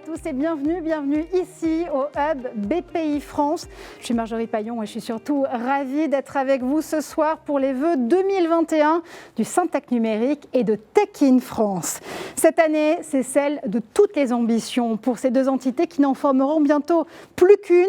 tous et bienvenue ici au Hub BPI France. Je suis Marjorie Paillon et je suis surtout ravie d'être avec vous ce soir pour les vœux 2021 du Syntec Numérique et de Tech in France. Cette année, c'est celle de toutes les ambitions pour ces deux entités qui n'en formeront bientôt plus qu'une.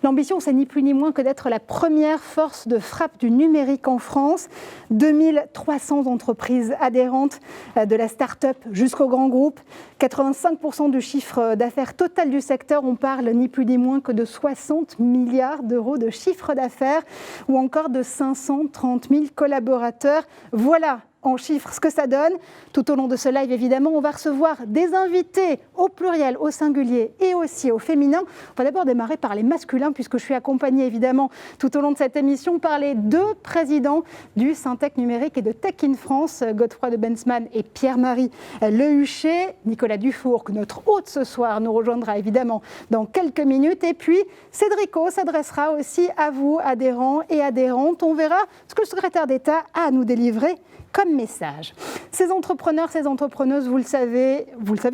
L'ambition, c'est ni plus ni moins que d'être la première force de frappe du numérique en France. 2300 entreprises adhérentes, de la start-up jusqu'au grand groupe. 85% du chiffre d'affaires total du secteur, on parle ni plus ni moins que de 60 milliards d'euros de chiffre d'affaires ou encore de 530 000 collaborateurs. Voilà en chiffres ce que ça donne. Tout au long de ce live, évidemment, on va recevoir des invités au pluriel, au singulier et aussi au féminin. On va d'abord démarrer par les masculins, puisque je suis accompagnée, évidemment, tout au long de cette émission par les deux présidents du Syntec Numérique et de Tech in France, Godefroy de Bensman et Pierre-Marie Lehuchet. Nicolas Dufourcq, notre hôte ce soir, nous rejoindra évidemment dans quelques minutes. Et puis, Cédrico s'adressera aussi à vous, adhérents et adhérentes. On verra ce que le secrétaire d'État a à nous délivrer comme message. Ces entrepreneurs, ces entrepreneuses, vous le savez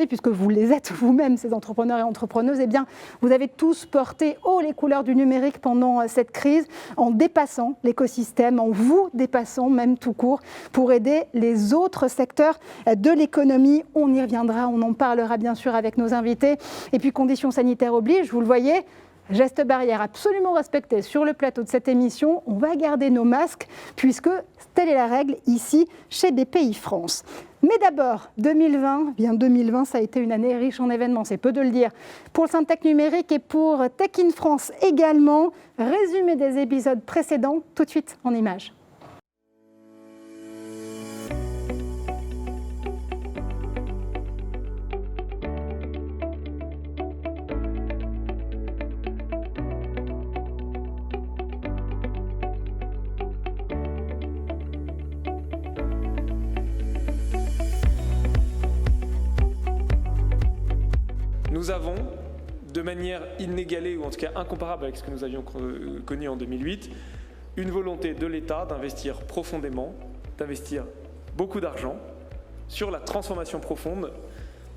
puisque vous les êtes vous-même, ces entrepreneurs et entrepreneuses, eh bien, vous avez tous porté haut les couleurs du numérique pendant cette crise, en dépassant l'écosystème, en vous dépassant même tout court, pour aider les autres secteurs de l'économie. On y reviendra, on en parlera bien sûr avec nos invités. Et puis, conditions sanitaires obligent, vous le voyez, gestes barrières absolument respectés sur le plateau de cette émission. On va garder nos masques puisque telle est la règle ici chez BPI France. Mais d'abord, 2020, ça a été une année riche en événements, c'est peu de le dire. Pour le Syntec Numérique et pour Tech in France également. Résumé des épisodes précédents, tout de suite en images. Nous avons, de manière inégalée ou en tout cas incomparable avec ce que nous avions connu en 2008, une volonté de l'État d'investir profondément, d'investir beaucoup d'argent sur la transformation profonde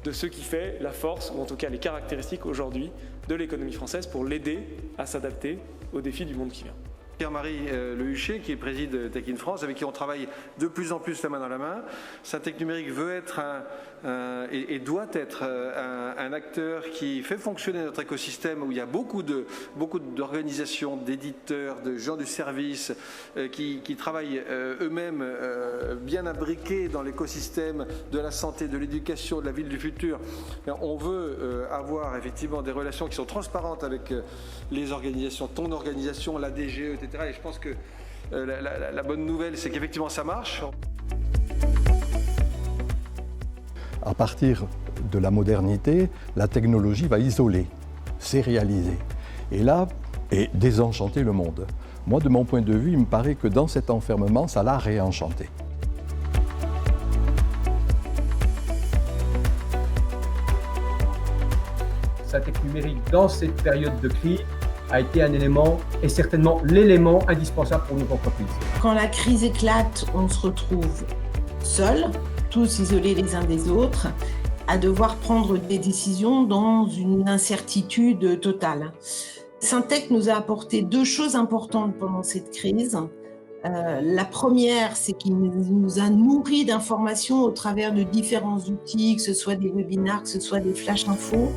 de ce qui fait la force, ou en tout cas les caractéristiques aujourd'hui de l'économie française pour l'aider à s'adapter aux défis du monde qui vient. Pierre-Marie Lehuchet, qui préside Tech in France, avec qui on travaille de plus en plus la main dans la main. Syntec Numérique veut être et doit être un acteur qui fait fonctionner notre écosystème où il y a beaucoup d'organisations, d'éditeurs, de gens du service qui travaillent eux-mêmes bien imbriqués dans l'écosystème de la santé, de l'éducation, de la ville du futur. On veut avoir effectivement des relations qui sont transparentes avec les organisations, ton organisation, la DGE, etc. Et je pense que la bonne nouvelle, c'est qu'effectivement ça marche. À partir de la modernité, la technologie va isoler, sérialiser, et désenchanter le monde. Moi, de mon point de vue, il me paraît que dans cet enfermement, ça l'a réenchanté. Syntec Numérique, dans cette période de crise, a été un élément et certainement l'élément indispensable pour nos entreprises. Quand la crise éclate, on se retrouve seuls, tous isolés les uns des autres, à devoir prendre des décisions dans une incertitude totale. Syntec nous a apporté deux choses importantes pendant cette crise. La première, c'est qu'il nous a nourris d'informations au travers de différents outils, que ce soit des webinars, que ce soit des flash infos.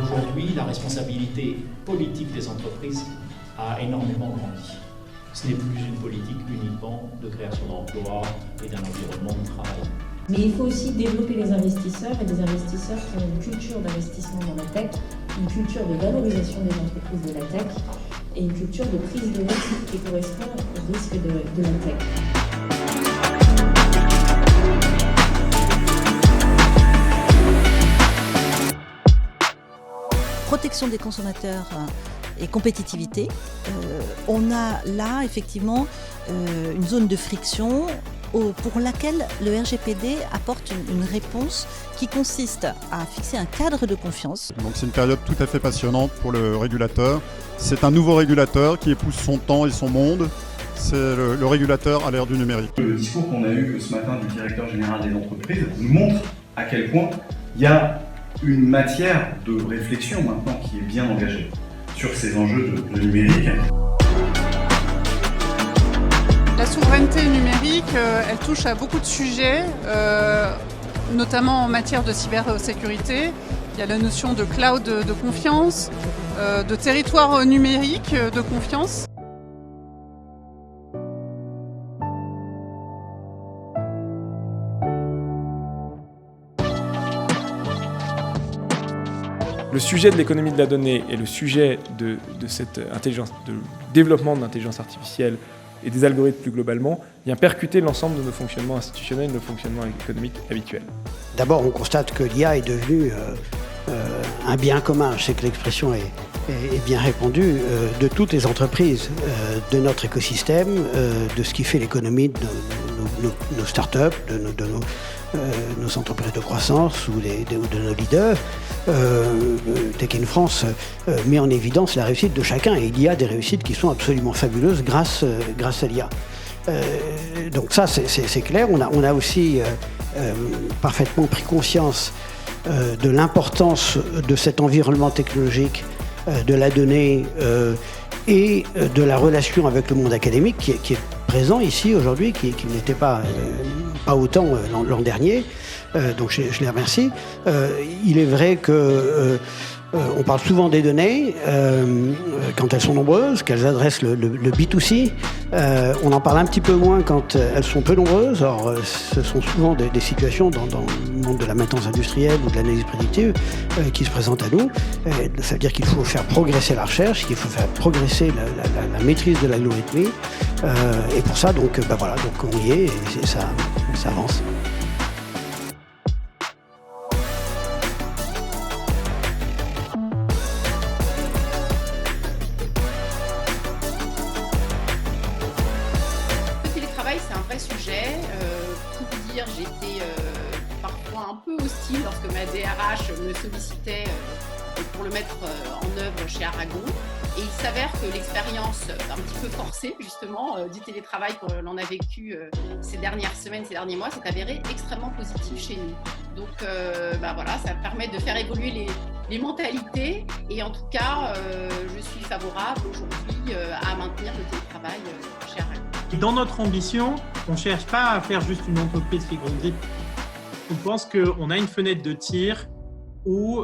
Aujourd'hui, la responsabilité politique des entreprises a énormément grandi. Ce n'est plus une politique uniquement de création d'emplois et d'un environnement de travail. Mais il faut aussi développer les investisseurs et des investisseurs qui ont une culture d'investissement dans la tech, une culture de valorisation des entreprises de la tech et une culture de prise de risque qui correspond aux risques de la tech. Protection des consommateurs et compétitivité. On a là effectivement une zone de friction pour laquelle le RGPD apporte une réponse qui consiste à fixer un cadre de confiance. Donc c'est une période tout à fait passionnante pour le régulateur. C'est un nouveau régulateur qui épouse son temps et son monde. C'est le régulateur à l'ère du numérique. Le discours qu'on a eu ce matin du directeur général des entreprises nous montre à quel point il y a une matière de réflexion maintenant qui est bien engagée sur ces enjeux de numérique. La souveraineté numérique, elle touche à beaucoup de sujets, notamment en matière de cybersécurité. Il y a la notion de cloud de confiance, de territoire numérique de confiance. Le sujet de l'économie de la donnée et le sujet de cette intelligence, de développement de l'intelligence artificielle et des algorithmes plus globalement, vient percuter l'ensemble de nos fonctionnements institutionnels, de nos fonctionnements économiques habituels. D'abord, on constate que l'IA est devenue un bien commun. Je sais que l'expression est bien répandue de toutes les entreprises de notre écosystème, de ce qui fait l'économie de nos startups, de nos entreprises de croissance ou de nos leaders. Tech in France met en évidence la réussite de chacun et il y a des réussites qui sont absolument fabuleuses grâce à l'IA. Donc ça c'est clair. On a aussi parfaitement pris conscience de l'importance de cet environnement technologique, de la donnée et de la relation avec le monde académique qui est présent ici aujourd'hui, qui n'était pas autant l'an dernier. Donc je les remercie. Il est vrai que on parle souvent des données quand elles sont nombreuses, qu'elles adressent le B2C. On en parle un petit peu moins quand elles sont peu nombreuses. Or, ce sont souvent des situations dans le monde de la maintenance industrielle ou de l'analyse prédictive qui se présentent à nous. Ça veut dire qu'il faut faire progresser la recherche, qu'il faut faire progresser la maîtrise de l'algorithmie. Et pour ça, donc on y est et ça avance. C'est un vrai sujet. Pour vous dire, j'étais parfois un peu hostile lorsque ma DRH me sollicitait pour le mettre en œuvre chez Aragon. Et il s'avère que l'expérience un petit peu forcée, justement, du télétravail que l'on a vécu ces dernières semaines, ces derniers mois, s'est avéré extrêmement positif chez nous. Donc ça permet de faire évoluer les mentalités. Et en tout cas, je suis favorable aujourd'hui à maintenir le télétravail chez Aragon. Et dans notre ambition, on ne cherche pas à faire juste une entreprise qui grandit. On pense qu'on a une fenêtre de tir où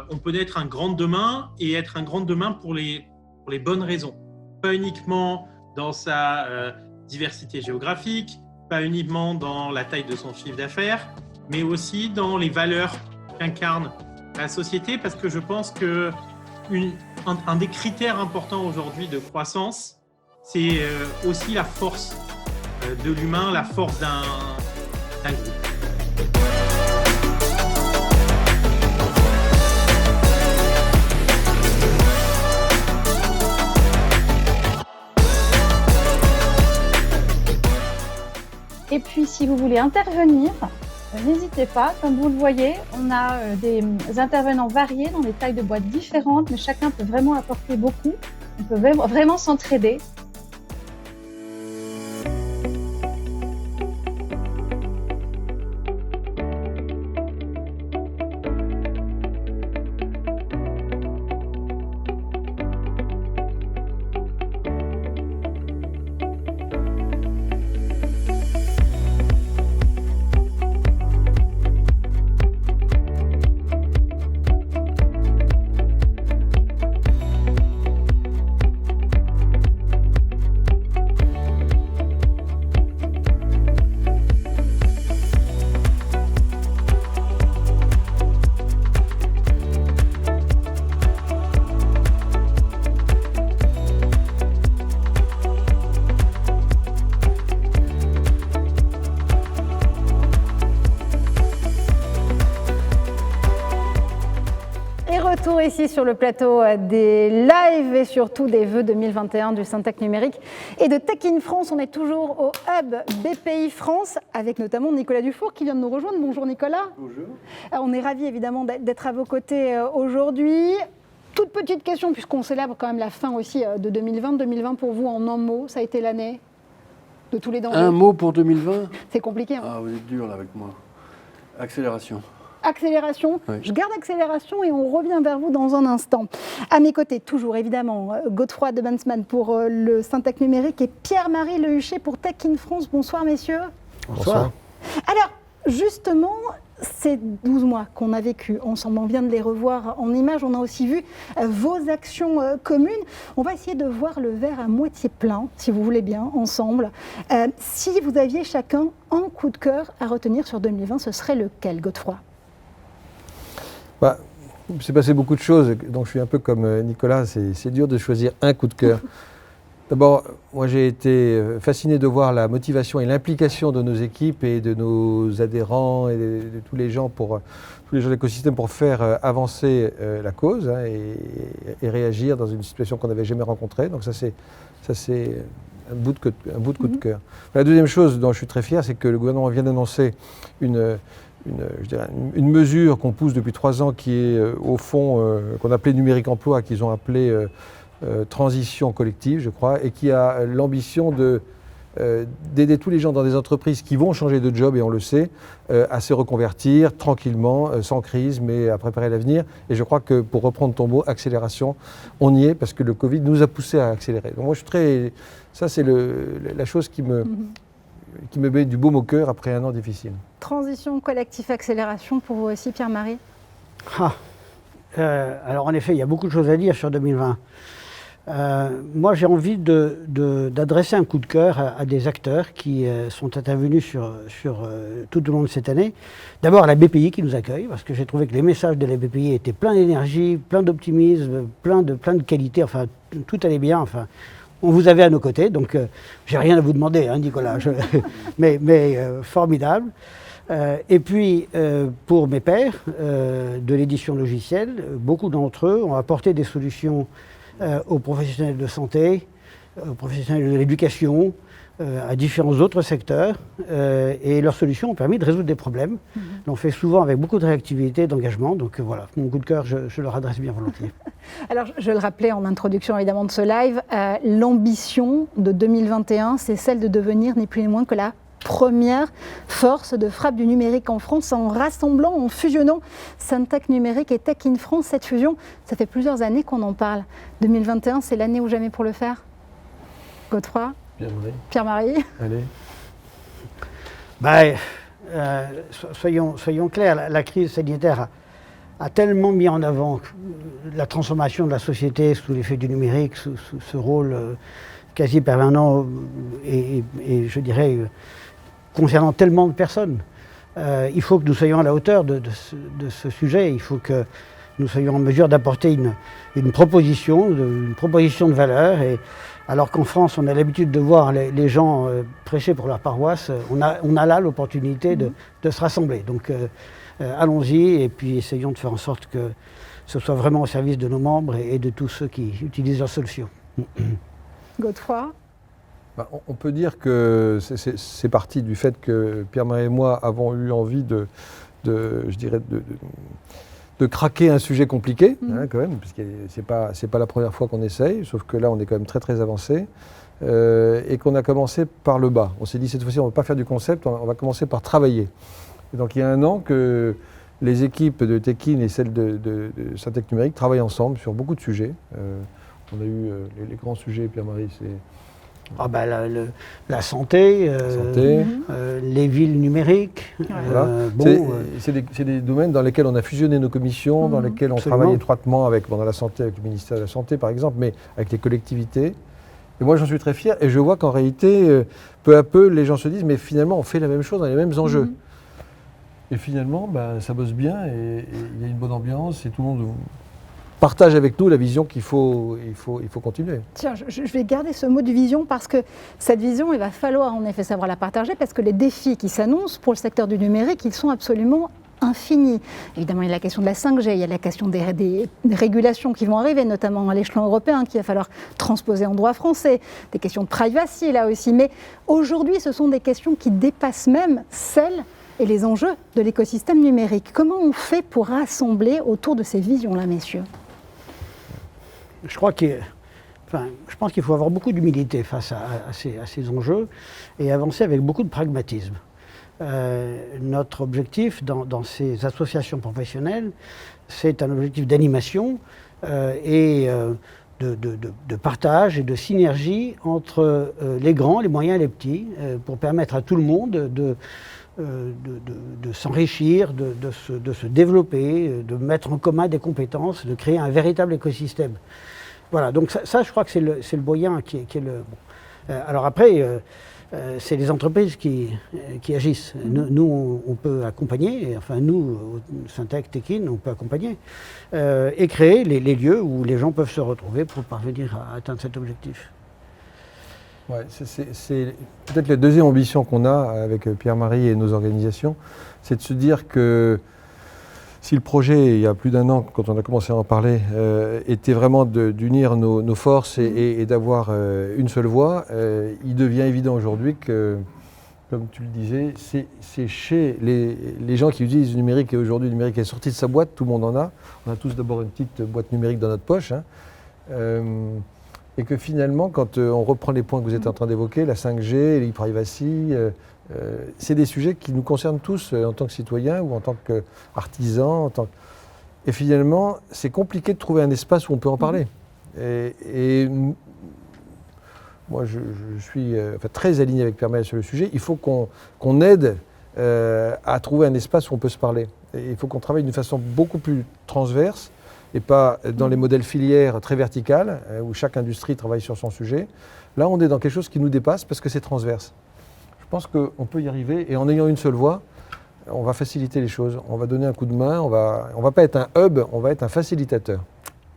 on peut être un grand demain et être un grand demain pour les bonnes raisons. Pas uniquement dans sa diversité géographique, pas uniquement dans la taille de son chiffre d'affaires, mais aussi dans les valeurs qu'incarne la société, parce que je pense qu'un des critères importants aujourd'hui de croissance, c'est aussi la force de l'humain, la force d'un groupe. Et puis, si vous voulez intervenir, n'hésitez pas. Comme vous le voyez, on a des intervenants variés dans des tailles de boîtes différentes, mais chacun peut vraiment apporter beaucoup. On peut vraiment s'entraider. retour ici sur le plateau des lives et surtout des vœux 2021 du Syntec numérique et de Tech in France. On est toujours au hub BPI France avec notamment Nicolas Dufour qui vient de nous rejoindre. Bonjour Nicolas. Bonjour. On est ravis évidemment d'être à vos côtés aujourd'hui. Toute petite question puisqu'on célèbre quand même la fin aussi de 2020. 2020 pour vous en un mot, ça a été l'année de tous les dangers. Un mot pour 2020 ? C'est compliqué. Hein. Ah, vous êtes dur là avec moi. Accélération. Accélération. Oui. Je garde accélération et on revient vers vous dans un instant. À mes côtés, toujours évidemment, Godefroy de Bensman pour le Syntec numérique et Pierre-Marie Lehuchet pour Tech in France. Bonsoir messieurs. Bonsoir. Alors, justement, ces 12 mois qu'on a vécu ensemble, on vient de les revoir en images, on a aussi vu vos actions communes. On va essayer de voir le verre à moitié plein, si vous voulez bien, ensemble. Si vous aviez chacun un coup de cœur à retenir sur 2020, ce serait lequel, Godefroy ? Il s'est passé beaucoup de choses, donc je suis un peu comme Nicolas, c'est dur de choisir un coup de cœur. D'abord, moi j'ai été fasciné de voir la motivation et l'implication de nos équipes et de nos adhérents et de tous les gens de l'écosystème pour faire avancer la cause et réagir dans une situation qu'on n'avait jamais rencontrée. Donc ça c'est un bout de coup de cœur. La deuxième chose dont je suis très fier, c'est que le gouvernement vient d'annoncer une mesure qu'on pousse depuis 3 ans qui est au fond, qu'on appelait numérique emploi, qu'ils ont appelé transition collective, je crois, et qui a l'ambition d'aider tous les gens dans des entreprises qui vont changer de job, et on le sait, à se reconvertir tranquillement, sans crise, mais à préparer l'avenir. Et je crois que, pour reprendre ton mot, accélération, on y est, parce que le Covid nous a poussé à accélérer. Donc moi, je suis très... Ça, c'est la chose qui me met du baume au cœur après un an difficile. Transition, collectif, accélération, pour vous aussi, Pierre-Marie ? Alors en effet, il y a beaucoup de choses à dire sur 2020. Moi, j'ai envie d'adresser un coup de cœur à des acteurs qui sont intervenus tout au long de cette année. D'abord, la BPI qui nous accueille, parce que j'ai trouvé que les messages de la BPI étaient pleins d'énergie, pleins d'optimisme, pleins de qualité, enfin, tout allait bien, enfin... On vous avait à nos côtés, donc j'ai rien à vous demander, hein, Nicolas, mais formidable. Et puis, pour mes pairs de l'édition logicielle, beaucoup d'entre eux ont apporté des solutions aux professionnels de santé, aux professionnels de l'éducation, à différents autres secteurs, et leurs solutions ont permis de résoudre des problèmes. On fait souvent avec beaucoup de réactivité et d'engagement, donc voilà, mon coup de cœur, je leur adresse bien volontiers. Alors, je le rappelais en introduction évidemment de ce live, l'ambition de 2021, c'est celle de devenir ni plus ni moins que la première force de frappe du numérique en France, en rassemblant, en fusionnant Syntec numérique et Tech in France. Cette fusion, ça fait plusieurs années qu'on en parle. 2021, c'est l'année ou jamais pour le faire. Godefroy ? Pierre-Marie ? Allez. Soyons clairs, la crise sanitaire a tellement mis en avant la transformation de la société sous l'effet du numérique, sous ce rôle quasi permanent et je dirais concernant tellement de personnes. Il faut que nous soyons à la hauteur de ce sujet, il faut que nous soyons en mesure d'apporter une proposition de valeur. Et alors qu'en France, on a l'habitude de voir les gens prêcher pour leur paroisse, on a là l'opportunité de se rassembler. Donc allons-y et puis essayons de faire en sorte que ce soit vraiment au service de nos membres et de tous ceux qui utilisent leurs solutions. Godefroy ? On peut dire que c'est parti du fait que Pierre-Marie et moi avons eu envie de craquer un sujet compliqué, quand même, parce que c'est pas la première fois qu'on essaye, sauf que là on est quand même très très avancé, et qu'on a commencé par le bas. On s'est dit cette fois-ci on ne va pas faire du concept, on va commencer par travailler. Et donc il y a un an que les équipes de Tech-in et celles de Syntec numérique travaillent ensemble sur beaucoup de sujets. On a eu les grands sujets, Pierre-Marie, c'est... la santé, les villes numériques. Voilà. C'est des domaines dans lesquels on a fusionné nos commissions, dans lesquels on travaille étroitement dans la santé, avec le ministère de la Santé par exemple, mais avec les collectivités. Et moi j'en suis très fier et je vois qu'en réalité, peu à peu, les gens se disent mais finalement on fait la même chose dans les mêmes enjeux. Et finalement, ça bosse bien et il y a une bonne ambiance et tout le monde partage avec nous la vision qu'il faut continuer. Tiens, je vais garder ce mot de vision parce que cette vision, il va falloir en effet savoir la partager parce que les défis qui s'annoncent pour le secteur du numérique, ils sont absolument infini. Évidemment, il y a la question de la 5G, il y a la question des régulations qui vont arriver, notamment à l'échelon européen, qu'il va falloir transposer en droit français, des questions de privacy là aussi. Mais aujourd'hui, ce sont des questions qui dépassent même celles et les enjeux de l'écosystème numérique. Comment on fait pour rassembler autour de ces visions-là, messieurs ? Je pense qu'il faut avoir beaucoup d'humilité face à ces enjeux et avancer avec beaucoup de pragmatisme. Notre objectif dans ces associations professionnelles, c'est un objectif d'animation et de partage et de synergie entre les grands, les moyens et les petits, pour permettre à tout le monde de s'enrichir, de se développer, de mettre en commun des compétences, de créer un véritable écosystème. Voilà, donc ça je crois que c'est le moyen qui est le... Bon. Alors après, c'est les entreprises qui agissent. Nous, on peut accompagner, enfin nous, Syntec, Tekin, on peut accompagner et créer les lieux où les gens peuvent se retrouver pour parvenir à atteindre cet objectif. Ouais, c'est peut-être la deuxième ambition qu'on a avec Pierre-Marie et nos organisations, c'est de se dire que si le projet, il y a plus d'1 an, quand on a commencé à en parler, était vraiment d'unir nos forces et d'avoir une seule voix, il devient évident aujourd'hui que, comme tu le disais, c'est chez les gens qui utilisent le numérique, et aujourd'hui le numérique est sorti de sa boîte, tout le monde en a. On a tous d'abord une petite boîte numérique dans notre poche. Hein. Et que finalement, quand on reprend les points que vous êtes en train d'évoquer, la 5G, l'e-privacy, c'est des sujets qui nous concernent tous en tant que citoyens ou en tant qu'artisans. Et finalement, c'est compliqué de trouver un espace où on peut en parler. Et moi, je suis très aligné avec Pierre-Marie sur le sujet. Il faut qu'on aide à trouver un espace où on peut se parler. Et il faut qu'on travaille d'une façon beaucoup plus transverse et pas dans les modèles filières très verticales, où chaque industrie travaille sur son sujet. Là, on est dans quelque chose qui nous dépasse parce que c'est transverse. Je pense qu'on peut y arriver, et en ayant une seule voix, on va faciliter les choses. On va donner un coup de main, on va pas être un hub, on va être un facilitateur.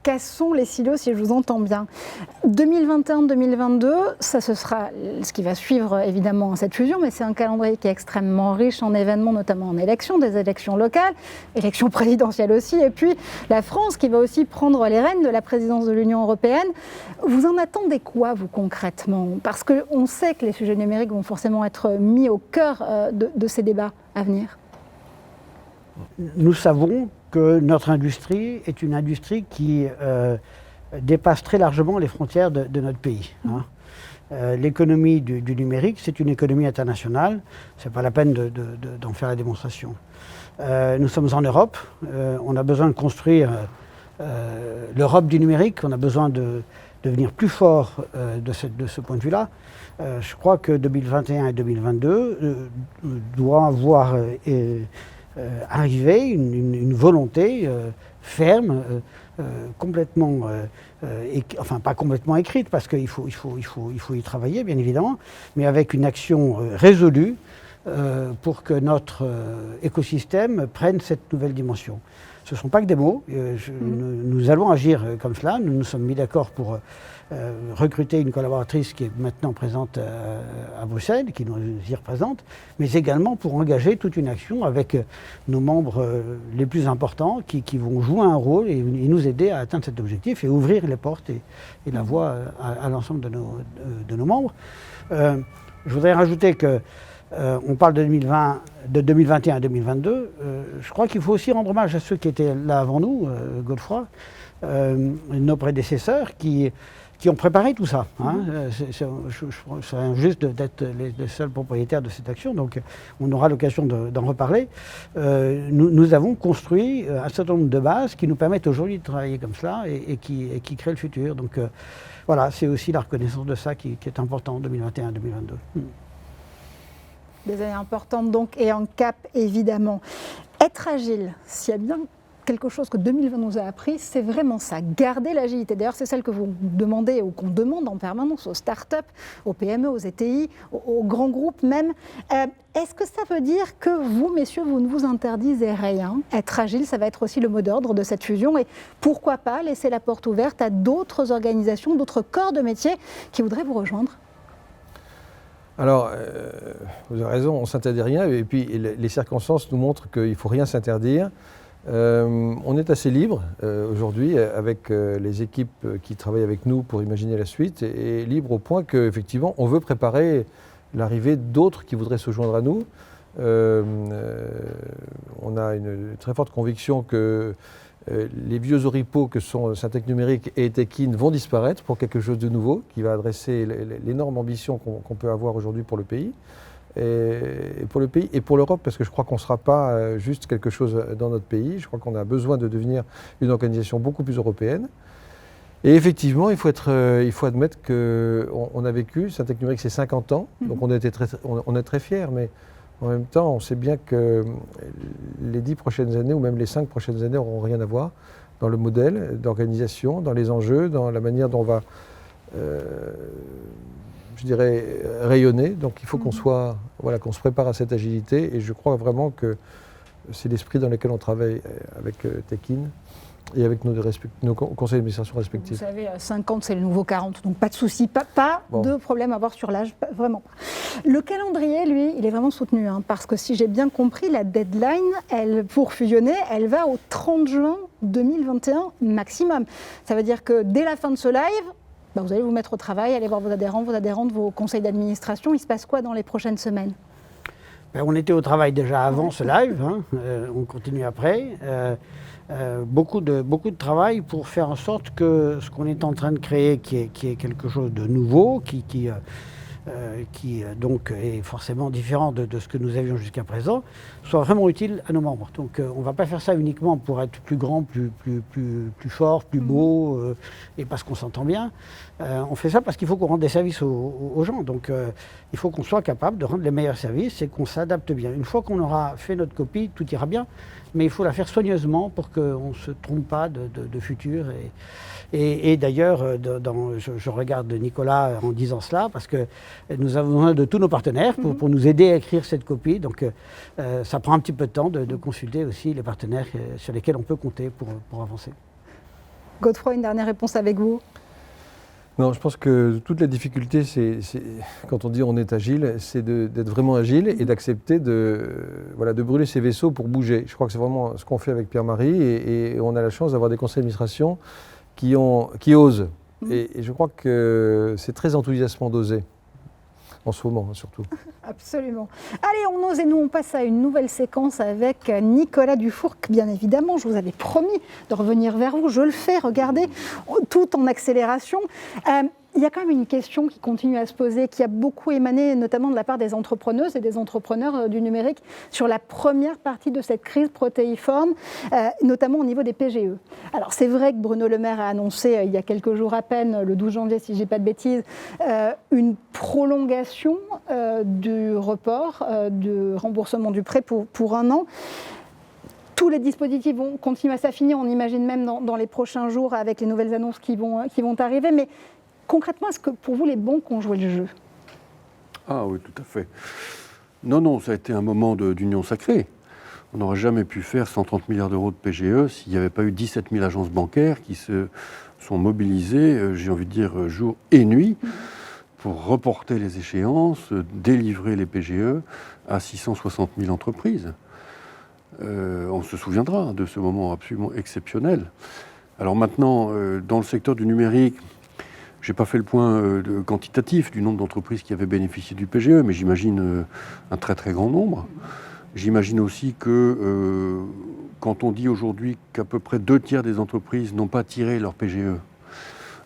Cassons les silos, si je vous entends bien. 2021-2022, ça ce sera ce qui va suivre évidemment cette fusion, mais c'est un calendrier qui est extrêmement riche en événements, notamment en élections, des élections locales, élections présidentielles aussi, et puis la France qui va aussi prendre les rênes de la présidence de l'Union européenne. Vous en attendez quoi, vous, concrètement ? Parce qu'on sait que les sujets numériques vont forcément être mis au cœur de ces débats à venir. Nous savons que notre industrie est une industrie qui dépasse très largement les frontières de notre pays. Hein. L'économie du numérique, c'est une économie internationale. Ce n'est pas la peine d'en faire la démonstration. Nous sommes en Europe. On a besoin de construire l'Europe du numérique. On a besoin de devenir plus fort de ce point de vue-là. Je crois que 2021 et 2022 doivent voir arriver une volonté ferme, complètement, enfin pas complètement écrite, parce qu'il faut y travailler, bien évidemment, mais avec une action résolue pour que notre écosystème prenne cette nouvelle dimension. Ce ne sont pas que des mots, nous allons agir comme cela, nous nous sommes mis d'accord pour recruter une collaboratrice qui est maintenant présente à Bruxelles, qui nous y représente, mais également pour engager toute une action avec nos membres les plus importants qui vont jouer un rôle et nous aider à atteindre cet objectif et ouvrir les portes et la voie à l'ensemble de nos membres. Je voudrais rajouter que on parle de 2021 à 2022. Je crois qu'il faut aussi rendre hommage à ceux qui étaient là avant nous, Godefroy, nos prédécesseurs qui ont préparé tout ça. Hein. C'est injuste d'être les seuls propriétaires de cette action, donc on aura l'occasion d'en reparler. Nous avons construit un certain nombre de bases qui nous permettent aujourd'hui de travailler comme cela et qui créent le futur. Donc voilà, c'est aussi la reconnaissance de ça qui est important en 2021 2022. Des années importantes donc, et en cap évidemment. Être agile, s'il y a bien quelque chose que 2020 nous a appris, c'est vraiment ça, garder l'agilité. D'ailleurs, c'est celle que vous demandez ou qu'on demande en permanence aux startups, aux PME, aux ETI, aux grands groupes même. Est-ce que ça veut dire que vous, messieurs, vous ne vous interdisez rien ? Être agile, ça va être aussi le mot d'ordre de cette fusion et pourquoi pas laisser la porte ouverte à d'autres organisations, d'autres corps de métier qui voudraient vous rejoindre ? Alors, vous avez raison, on ne s'interdit rien, et puis les circonstances nous montrent qu'il ne faut rien s'interdire. On est assez libre aujourd'hui avec les équipes qui travaillent avec nous pour imaginer la suite, et libre au point qu'effectivement, on veut préparer l'arrivée d'autres qui voudraient se joindre à nous. On a une très forte conviction que les vieux oripeaux que sont Syntec Numérique et Tekin vont disparaître pour quelque chose de nouveau qui va adresser l'énorme ambition qu'on peut avoir aujourd'hui pour le pays. Et pour le pays et pour l'Europe, parce que je crois qu'on ne sera pas juste quelque chose dans notre pays. Je crois qu'on a besoin de devenir une organisation beaucoup plus européenne. Et effectivement, il faut admettre qu'on a vécu, Syntec Numérique c'est 50 ans, donc on est très fiers, mais en même temps, on sait bien que les 10 prochaines années, ou même les 5 prochaines années, n'auront rien à voir dans le modèle d'organisation, dans les enjeux, dans la manière dont on va, je dirais, rayonner. Donc il faut qu'on qu'on se prépare à cette agilité, et je crois vraiment que c'est l'esprit dans lequel on travaille avec Tekin et avec nos conseils d'administration respectifs. Vous savez, 50, c'est le nouveau 40, donc pas de souci, pas de problème à avoir sur l'âge, vraiment pas. Le calendrier, lui, il est vraiment soutenu, parce que si j'ai bien compris, la deadline, pour fusionner, elle va au 30 juin 2021 maximum. Ça veut dire que dès la fin de ce live, vous allez vous mettre au travail, aller voir vos adhérents, vos adhérentes, vos conseils d'administration. Il se passe quoi dans les prochaines semaines ? On était au travail déjà avant ce live, on continue après. Beaucoup de travail pour faire en sorte que ce qu'on est en train de créer, qui est quelque chose de nouveau, qui donc est forcément différent de ce que nous avions jusqu'à présent, soit vraiment utile à nos membres. Donc on ne va pas faire ça uniquement pour être plus grand, plus fort, plus beau, et parce qu'on s'entend bien. On fait ça parce qu'il faut qu'on rende des services aux gens. Donc il faut qu'on soit capable de rendre les meilleurs services et qu'on s'adapte bien. Une fois qu'on aura fait notre copie, tout ira bien, mais il faut la faire soigneusement pour qu'on ne se trompe pas de futur. Et d'ailleurs, je regarde Nicolas en disant cela, parce que nous avons besoin de tous nos partenaires pour nous aider à écrire cette copie. Donc ça prend un petit peu de temps de consulter aussi les partenaires sur lesquels on peut compter pour avancer. Godefroy, une dernière réponse avec vous. Non, je pense que toute la difficulté, quand on dit on est agile, c'est d'être vraiment agile et d'accepter de brûler ses vaisseaux pour bouger. Je crois que c'est vraiment ce qu'on fait avec Pierre-Marie, et on a la chance d'avoir des conseils d'administration qui osent. Et je crois que c'est très enthousiasmant d'oser, en ce moment surtout. Absolument. Allez, on ose, et nous on passe à une nouvelle séquence avec Nicolas Dufourcq, bien évidemment. Je vous avais promis de revenir vers vous, je le fais, regardez, tout en accélération. Il y a quand même une question qui continue à se poser, qui a beaucoup émané notamment de la part des entrepreneuses et des entrepreneurs du numérique sur la première partie de cette crise protéiforme, notamment au niveau des PGE. Alors c'est vrai que Bruno Le Maire a annoncé il y a quelques jours à peine, le 12 janvier si je ne dis pas de bêtises, une prolongation du report de remboursement du prêt pour 1 an. Tous les dispositifs vont continuer à s'affiner, on imagine même dans les prochains jours avec les nouvelles annonces qui vont arriver, mais concrètement, est-ce que pour vous, les banques ont joué le jeu ? Ah oui, tout à fait. Non, ça a été un moment d'union sacrée. On n'aurait jamais pu faire 130 milliards d'euros de PGE s'il n'y avait pas eu 17 000 agences bancaires qui se sont mobilisées, j'ai envie de dire, jour et nuit, pour reporter les échéances, délivrer les PGE à 660 000 entreprises. On se souviendra de ce moment absolument exceptionnel. Alors maintenant, dans le secteur du numérique, je n'ai pas fait le point quantitatif du nombre d'entreprises qui avaient bénéficié du PGE, mais j'imagine un très très grand nombre. J'imagine aussi que quand on dit aujourd'hui qu'à peu près 2/3 des entreprises n'ont pas tiré leur PGE,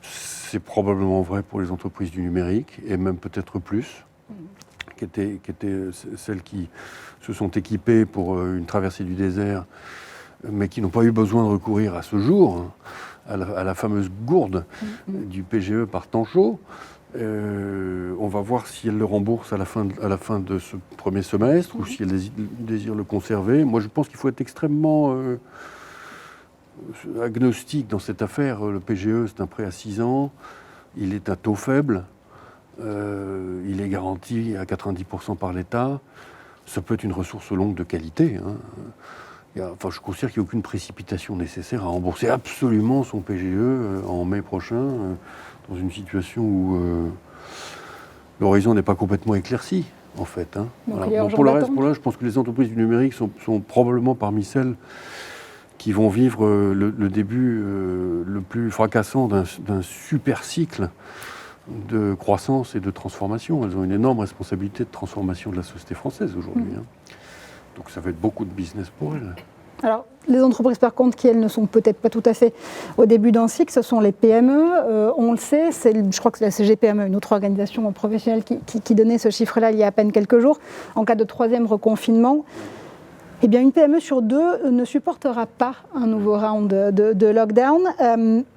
c'est probablement vrai pour les entreprises du numérique, et même peut-être plus, qui étaient celles qui se sont équipées pour une traversée du désert, mais qui n'ont pas eu besoin de recourir à ce jour à la fameuse gourde du PGE par temps chaud. On va voir si elles le remboursent à la fin de ce premier semestre, ou si elles désirent le conserver. Moi, je pense qu'il faut être extrêmement agnostique dans cette affaire. Le PGE, c'est un prêt à 6 ans. Il est à taux faible. Il est garanti à 90% par l'État. Ça peut être une ressource longue de qualité, je considère qu'il n'y a aucune précipitation nécessaire à rembourser absolument son PGE en mai prochain, dans une situation où l'horizon n'est pas complètement éclairci, en fait. Hein. Donc, Voilà. Donc, pour le reste, je pense que les entreprises du numérique sont probablement parmi celles qui vont vivre le début le plus fracassant d'un super cycle de croissance et de transformation. Elles ont une énorme responsabilité de transformation de la société française aujourd'hui. Hein. Donc ça va être beaucoup de business pour elles. Alors, les entreprises, par contre, qui, elles, ne sont peut-être pas tout à fait au début d'un cycle, ce sont les PME. On le sait, je crois que c'est la CGPME, une autre organisation professionnelle qui donnait ce chiffre-là il y a à peine quelques jours. En cas de troisième reconfinement, eh bien, une PME sur deux ne supportera pas un nouveau round de lockdown.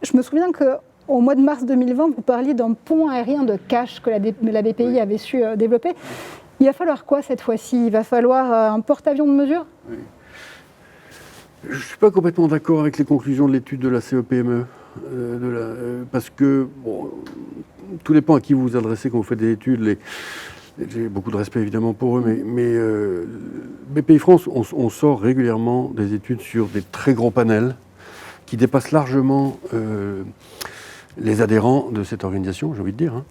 Je me souviens qu'au mois de mars 2020, vous parliez d'un pont aérien de cash que la BPI avait su développer. Il va falloir quoi cette fois-ci? Il va falloir un porte-avions de mesure? Oui. Je ne suis pas complètement d'accord avec les conclusions de l'étude de la CEPME, parce que, bon, tout dépend à qui vous vous adressez quand vous faites des études. J'ai beaucoup de respect évidemment pour eux, mais BPI France, on sort régulièrement des études sur des très gros panels qui dépassent largement les adhérents de cette organisation, j'ai envie de dire, hein,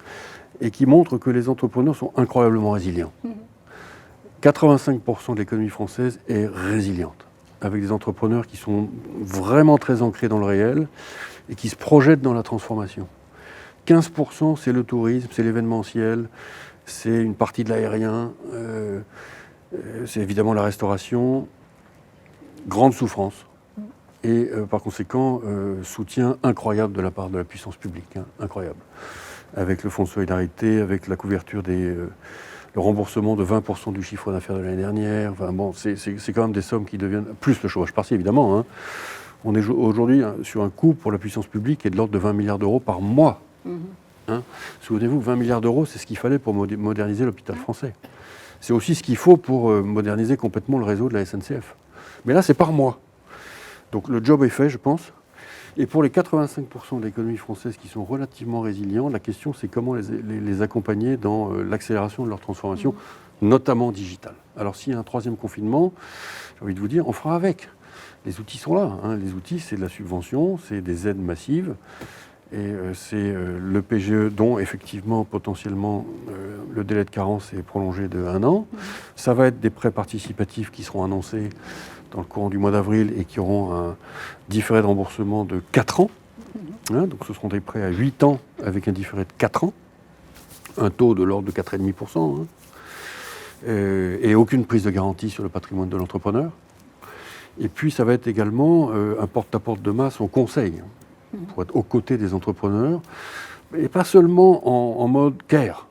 et qui montrent que les entrepreneurs sont incroyablement résilients. 85% de l'économie française est résiliente, avec des entrepreneurs qui sont vraiment très ancrés dans le réel et qui se projettent dans la transformation. 15%, c'est le tourisme, c'est l'événementiel, c'est une partie de l'aérien, c'est évidemment la restauration. Grande souffrance. Et par conséquent, soutien incroyable de la part de la puissance publique, hein, incroyable. Avec le fonds de solidarité, avec la couverture le remboursement de 20% du chiffre d'affaires de l'année dernière. Enfin, bon, c'est quand même des sommes qui deviennent... Plus le chômage partiel, évidemment. Hein. On est aujourd'hui sur un coût pour la puissance publique qui est de l'ordre de 20 milliards d'euros par mois. Hein. Souvenez-vous, 20 milliards d'euros, c'est ce qu'il fallait pour moderniser l'hôpital français. C'est aussi ce qu'il faut pour moderniser complètement le réseau de la SNCF. Mais là, c'est par mois. Donc le job est fait, je pense. Et pour les 85% de l'économie française qui sont relativement résilients, la question c'est comment les accompagner dans l'accélération de leur transformation, notamment digitale. Alors s'il y a un troisième confinement, j'ai envie de vous dire, on fera avec. Les outils sont là. Hein. Les outils, c'est de la subvention, c'est des aides massives. Et c'est le PGE dont, effectivement, potentiellement, le délai de carence est prolongé de 1 an. Ça va être des prêts participatifs qui seront annoncés dans le courant du mois d'avril et qui auront un différé de remboursement de 4 ans. Hein, donc ce seront des prêts à 8 ans avec un différé de 4 ans. Un taux de l'ordre de 4,5%. Hein. Et aucune prise de garantie sur le patrimoine de l'entrepreneur. Et puis ça va être également un porte-à-porte de masse en conseil, pour être aux côtés des entrepreneurs, et pas seulement en mode care,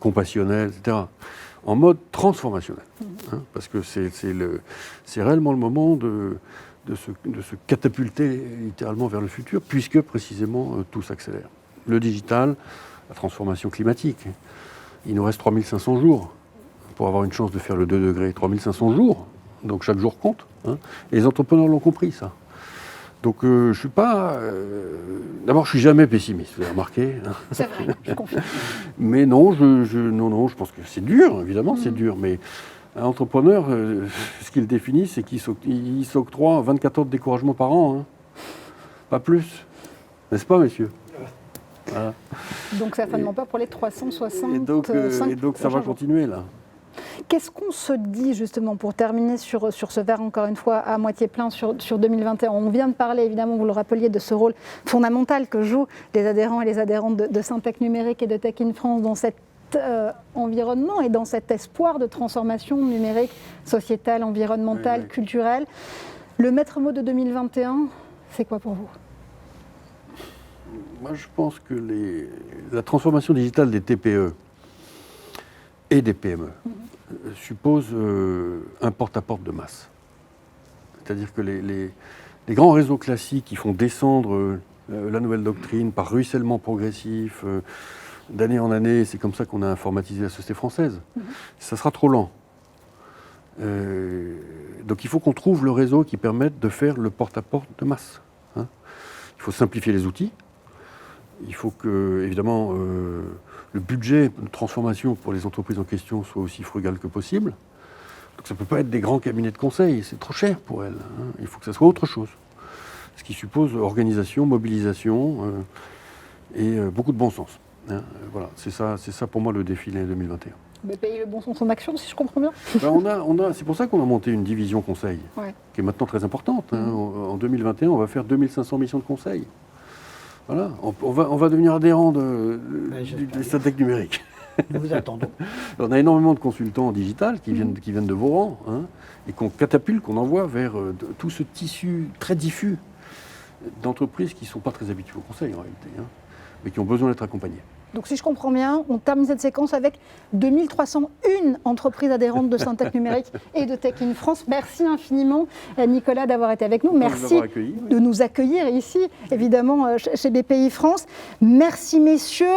compassionnel, etc., en mode transformationnel. Hein, parce que c'est réellement le moment de se catapulter littéralement vers le futur, puisque précisément tout s'accélère. Le digital, la transformation climatique. Il nous reste 3500 jours pour avoir une chance de faire le 2 degrés. 3500 jours, donc chaque jour compte. Hein, et les entrepreneurs l'ont compris, ça. Donc je ne suis pas... D'abord, je ne suis jamais pessimiste, vous avez remarqué. Hein. C'est vrai, je confirme. Mais non, je pense que c'est dur, évidemment, c'est dur. Mais un entrepreneur, ce qu'il définit, c'est qu'il s'octroie 24 heures de découragement par an. Hein. Pas plus. N'est-ce pas, messieurs? Voilà. Donc certainement pas pour les 365. Et donc ça va continuer, là. Qu'est-ce qu'on se dit justement pour terminer sur ce verre encore une fois à moitié plein sur 2021? On vient de parler évidemment, vous le rappeliez, de ce rôle fondamental que jouent les adhérents et les adhérentes de Syntec Numérique et de Tech in France dans cet environnement et dans cet espoir de transformation numérique, sociétale, environnementale, culturelle. Le maître mot de 2021, c'est quoi pour vous? Moi je pense que la transformation digitale des TPE et des PME suppose un porte-à-porte de masse. C'est-à-dire que les grands réseaux classiques qui font descendre la nouvelle doctrine par ruissellement progressif, d'année en année, c'est comme ça qu'on a informatisé la société française, ça sera trop lent. Donc il faut qu'on trouve le réseau qui permette de faire le porte-à-porte de masse. Hein. Il faut simplifier les outils. Il faut que, évidemment, le budget de transformation pour les entreprises en question soit aussi frugal que possible. Donc ça ne peut pas être des grands cabinets de conseil, c'est trop cher pour elles. Hein. Il faut que ça soit autre chose. Ce qui suppose organisation, mobilisation et beaucoup de bon sens. Hein, voilà, c'est ça pour moi le défilé 2021. BPI le bon son action, si je comprends bien. C'est pour ça qu'on a monté une division conseil, qui est maintenant très importante. Hein. En 2021, on va faire 2500 missions de conseil. Voilà, on va devenir adhérent du Syntec numérique. Nous vous attendons. On a énormément de consultants en digital qui viennent de vos rangs, hein, et qu'on catapulte, qu'on envoie vers tout ce tissu très diffus d'entreprises qui ne sont pas très habituées au conseil en réalité, hein, mais qui ont besoin d'être accompagnées. Donc si je comprends bien, on termine cette séquence avec 2301 entreprises adhérentes de Syntec numérique et de Tech in France. Merci infiniment Nicolas d'avoir été avec nous. Merci de nous accueillir ici, évidemment, chez BPI France. Merci messieurs.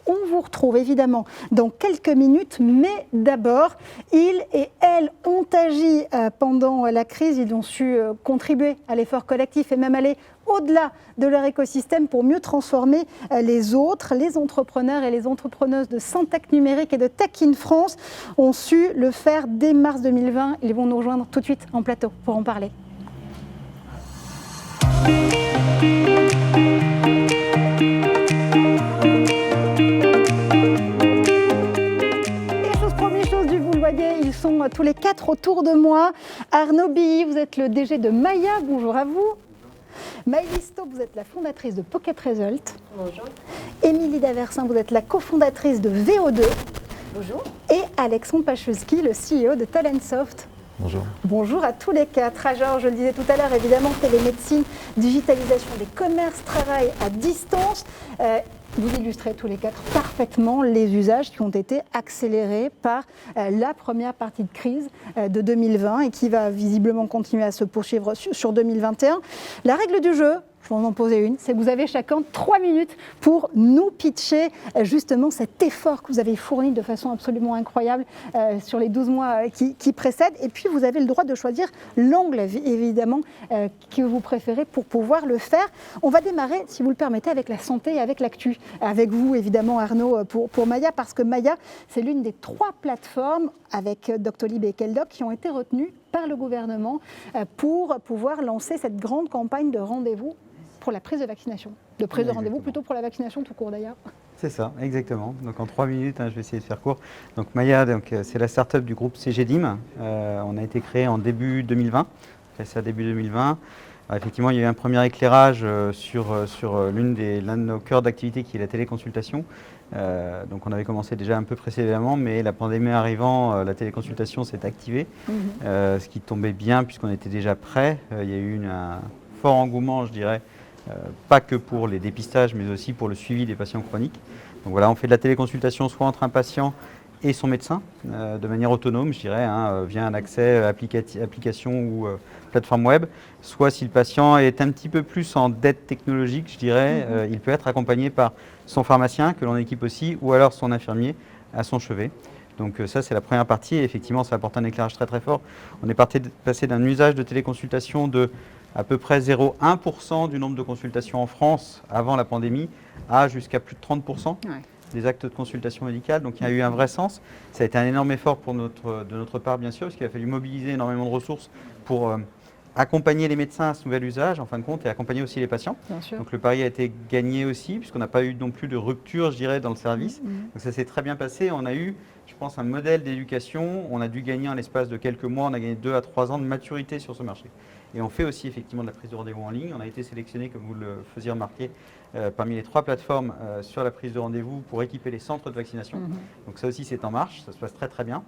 On vous retrouve évidemment dans quelques minutes, mais d'abord, ils et elles ont agi pendant la crise. Ils ont su contribuer à l'effort collectif et même aller au-delà de leur écosystème pour mieux transformer les autres. Les entrepreneurs et les entrepreneuses de Syntec numérique et de Tech in France ont su le faire dès mars 2020. Ils vont nous rejoindre tout de suite en plateau pour en parler. Ils sont tous les quatre autour de moi. Arnaud Billy, vous êtes le DG de Maya. Bonjour à vous. Maëlys Taub, vous êtes la fondatrice de Pocket Result. Bonjour. Émilie Daversin, vous êtes la cofondatrice de VO2. Bonjour. Et Alexandre Pachulski, le CEO de Talentsoft. Bonjour. Bonjour à tous les quatre. Alors, je le disais tout à l'heure, évidemment, télémédecine, digitalisation des commerces, travail à distance. Vous illustrez tous les quatre parfaitement les usages qui ont été accélérés par la première partie de crise de 2020 et qui va visiblement continuer à se poursuivre sur 2021. La règle du jeu, je vais en poser une, c'est que vous avez chacun 3 minutes pour nous pitcher justement cet effort que vous avez fourni de façon absolument incroyable sur les 12 mois qui précèdent. Et puis vous avez le droit de choisir l'angle évidemment que vous préférez pour pouvoir le faire. On va démarrer, si vous le permettez, avec la santé et avec l'actu. Avec vous évidemment Arnaud pour Maya, parce que Maya c'est l'une des 3 plateformes avec Doctolib et Keldoc qui ont été retenues par le gouvernement pour pouvoir lancer cette grande campagne de rendez-vous pour la prise de vaccination. De prise de rendez-vous plutôt pour la vaccination tout court d'ailleurs. C'est ça, exactement. Donc en 3 minutes, je vais essayer de faire court. Donc Maya, c'est la start-up du groupe CGDIM. On a été créé en début 2020. C'est ça, début 2020. Alors, effectivement, il y a eu un premier éclairage sur l'un de nos cœurs d'activité qui est la téléconsultation. Donc on avait commencé déjà un peu précédemment, mais la pandémie arrivant, la téléconsultation s'est activée, ce qui tombait bien puisqu'on était déjà prêt. Il y a eu un fort engouement, je dirais, pas que pour les dépistages, mais aussi pour le suivi des patients chroniques. Donc voilà, on fait de la téléconsultation soit entre un patient et son médecin, de manière autonome, je dirais, via un accès application ou plateforme web, soit si le patient est un petit peu plus en dette technologique, je dirais, il peut être accompagné par son pharmacien, que l'on équipe aussi, ou alors son infirmier à son chevet. Donc ça, c'est la première partie, et effectivement, ça apporte un éclairage très très fort. On est passé d'un usage de téléconsultation de à peu près 0,1% du nombre de consultations en France avant la pandémie à jusqu'à plus de 30% des actes de consultation médicale. Donc il y a eu un vrai sens. Ça a été un énorme effort de notre part, bien sûr, parce qu'il a fallu mobiliser énormément de ressources pour accompagner les médecins à ce nouvel usage, en fin de compte, et accompagner aussi les patients. Donc le pari a été gagné aussi, puisqu'on n'a pas eu non plus de rupture, je dirais, dans le service. Donc ça s'est très bien passé. On a eu, je pense, un modèle d'éducation. On a dû gagner en l'espace de quelques mois, on a gagné 2 à 3 ans de maturité sur ce marché. Et on fait aussi effectivement de la prise de rendez-vous en ligne. On a été sélectionné, comme vous le faisiez remarquer, parmi les 3 plateformes sur la prise de rendez-vous pour équiper les centres de vaccination. Donc ça aussi, c'est en marche. Ça se passe très très bien.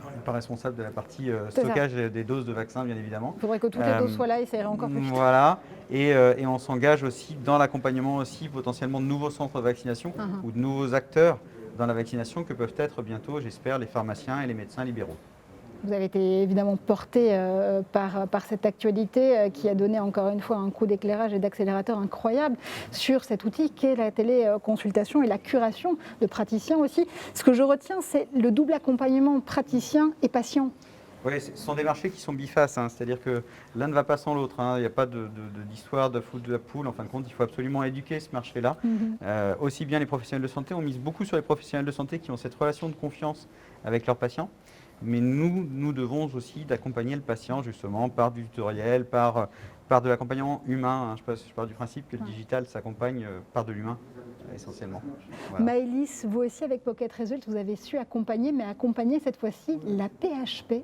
On n'est pas responsable de la partie stockage des doses de vaccins, bien évidemment. Il faudrait que toutes les doses soient là et ça irait encore plus vite. Voilà. Et on s'engage aussi dans l'accompagnement aussi potentiellement de nouveaux centres de vaccination ou de nouveaux acteurs dans la vaccination que peuvent être bientôt, j'espère, les pharmaciens et les médecins libéraux. Vous avez été évidemment porté par cette actualité qui a donné encore une fois un coup d'éclairage et d'accélérateur incroyable sur cet outil qu'est la téléconsultation et la curation de praticiens aussi. Ce que je retiens, c'est le double accompagnement praticien et patient. Oui, ce sont des marchés qui sont bifaces, c'est-à-dire que l'un ne va pas sans l'autre. Il n'y a pas d'histoire de foot de la poule. En fin de compte, il faut absolument éduquer ce marché-là. Aussi bien les professionnels de santé, on mise beaucoup sur les professionnels de santé qui ont cette relation de confiance avec leurs patients. Mais nous devons aussi d'accompagner le patient justement par du tutoriel, par par de l'accompagnement humain. Je pars du principe que le digital s'accompagne par de l'humain, essentiellement. Voilà. Maëlys, vous aussi avec Pocket Result, vous avez su accompagner, mais accompagner cette fois-ci la PHP.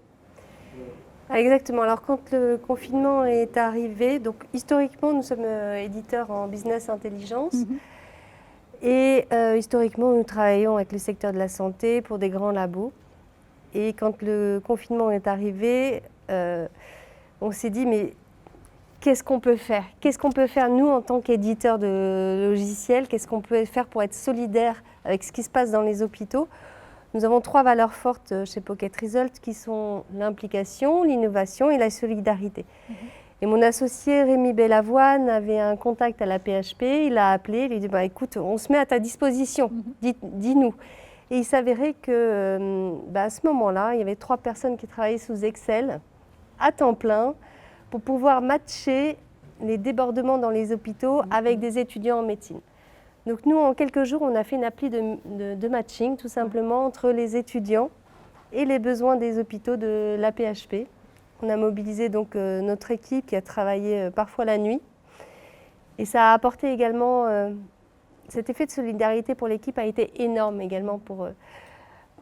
Exactement. Alors quand le confinement est arrivé, donc historiquement nous sommes éditeurs en business intelligence et historiquement nous travaillons avec le secteur de la santé pour des grands labos. Et quand le confinement est arrivé, on s'est dit mais qu'est-ce qu'on peut faire? Qu'est-ce qu'on peut faire nous en tant qu'éditeurs de logiciels? Qu'est-ce qu'on peut faire pour être solidaires avec ce qui se passe dans les hôpitaux? Nous avons 3 valeurs fortes chez Pocket Result qui sont l'implication, l'innovation et la solidarité. Et mon associé Rémi Bellavoine avait un contact à la PHP, il a appelé, il lui a dit bah, écoute, on se met à ta disposition, dis-nous. Et il s'avérait que à ce moment-là, il y avait 3 personnes qui travaillaient sous Excel à temps plein pour pouvoir matcher les débordements dans les hôpitaux avec des étudiants en médecine. Donc nous, en quelques jours, on a fait une appli de matching, tout simplement, entre les étudiants et les besoins des hôpitaux de la PHP. On a mobilisé donc notre équipe qui a travaillé parfois la nuit. Et ça a apporté également, cet effet de solidarité pour l'équipe a été énorme également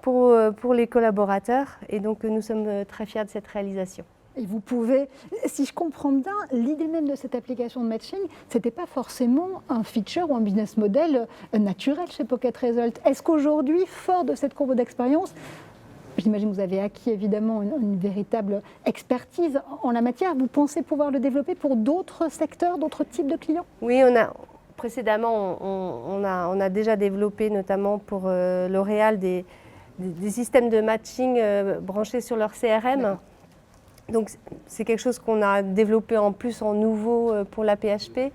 pour les collaborateurs. Et donc nous sommes très fiers de cette réalisation. Et vous pouvez, si je comprends bien, l'idée même de cette application de matching, ce n'était pas forcément un feature ou un business model naturel chez Pocket Result. Est-ce qu'aujourd'hui, fort de cette courbe d'expérience, j'imagine que vous avez acquis évidemment une véritable expertise en la matière, vous pensez pouvoir le développer pour d'autres secteurs, d'autres types de clients? Oui, précédemment, on a déjà développé notamment pour L'Oréal des systèmes de matching branchés sur leur CRM. Donc c'est quelque chose qu'on a développé en plus en nouveau pour la PHP,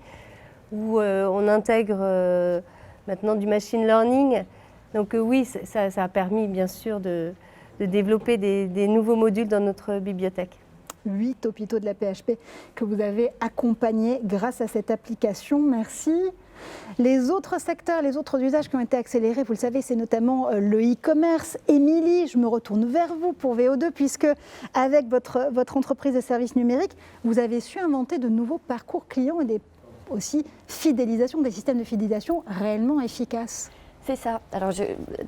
où on intègre maintenant du machine learning. Donc oui, ça a permis bien sûr de développer des nouveaux modules dans notre bibliothèque. 8 hôpitaux de la PHP que vous avez accompagnés grâce à cette application. Merci. Les autres secteurs, les autres usages qui ont été accélérés, vous le savez, c'est notamment le e-commerce. Émilie, je me retourne vers vous pour VO2, puisque avec votre entreprise de services numériques, vous avez su inventer de nouveaux parcours clients et aussi fidélisation, des systèmes de fidélisation réellement efficaces. C'est ça. Alors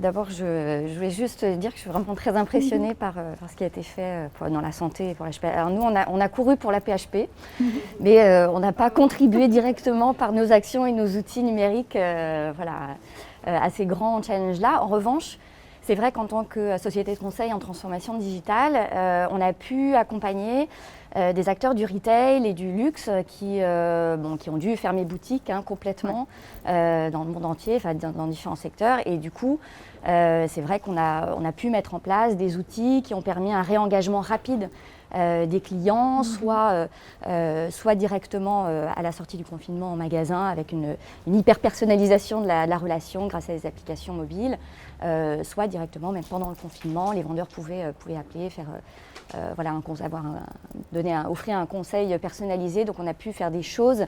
d'abord, je voulais juste dire que je suis vraiment très impressionnée par ce qui a été fait dans la santé et pour la PHP. Alors nous, on a couru pour la PHP, mais on n'a pas contribué directement par nos actions et nos outils numériques à ces grands challenges-là. En revanche, c'est vrai qu'en tant que société de conseil en transformation digitale, on a pu accompagner des acteurs du retail et du luxe qui ont dû fermer boutique complètement dans le monde entier, dans différents secteurs. Et du coup, c'est vrai qu'on a pu mettre en place des outils qui ont permis un réengagement rapide des clients, soit directement à la sortie du confinement en magasin avec une hyper personnalisation de la relation grâce à des applications mobiles, soit directement, même pendant le confinement, les vendeurs pouvaient appeler, faire offrir un conseil personnalisé. Donc on a pu faire des choses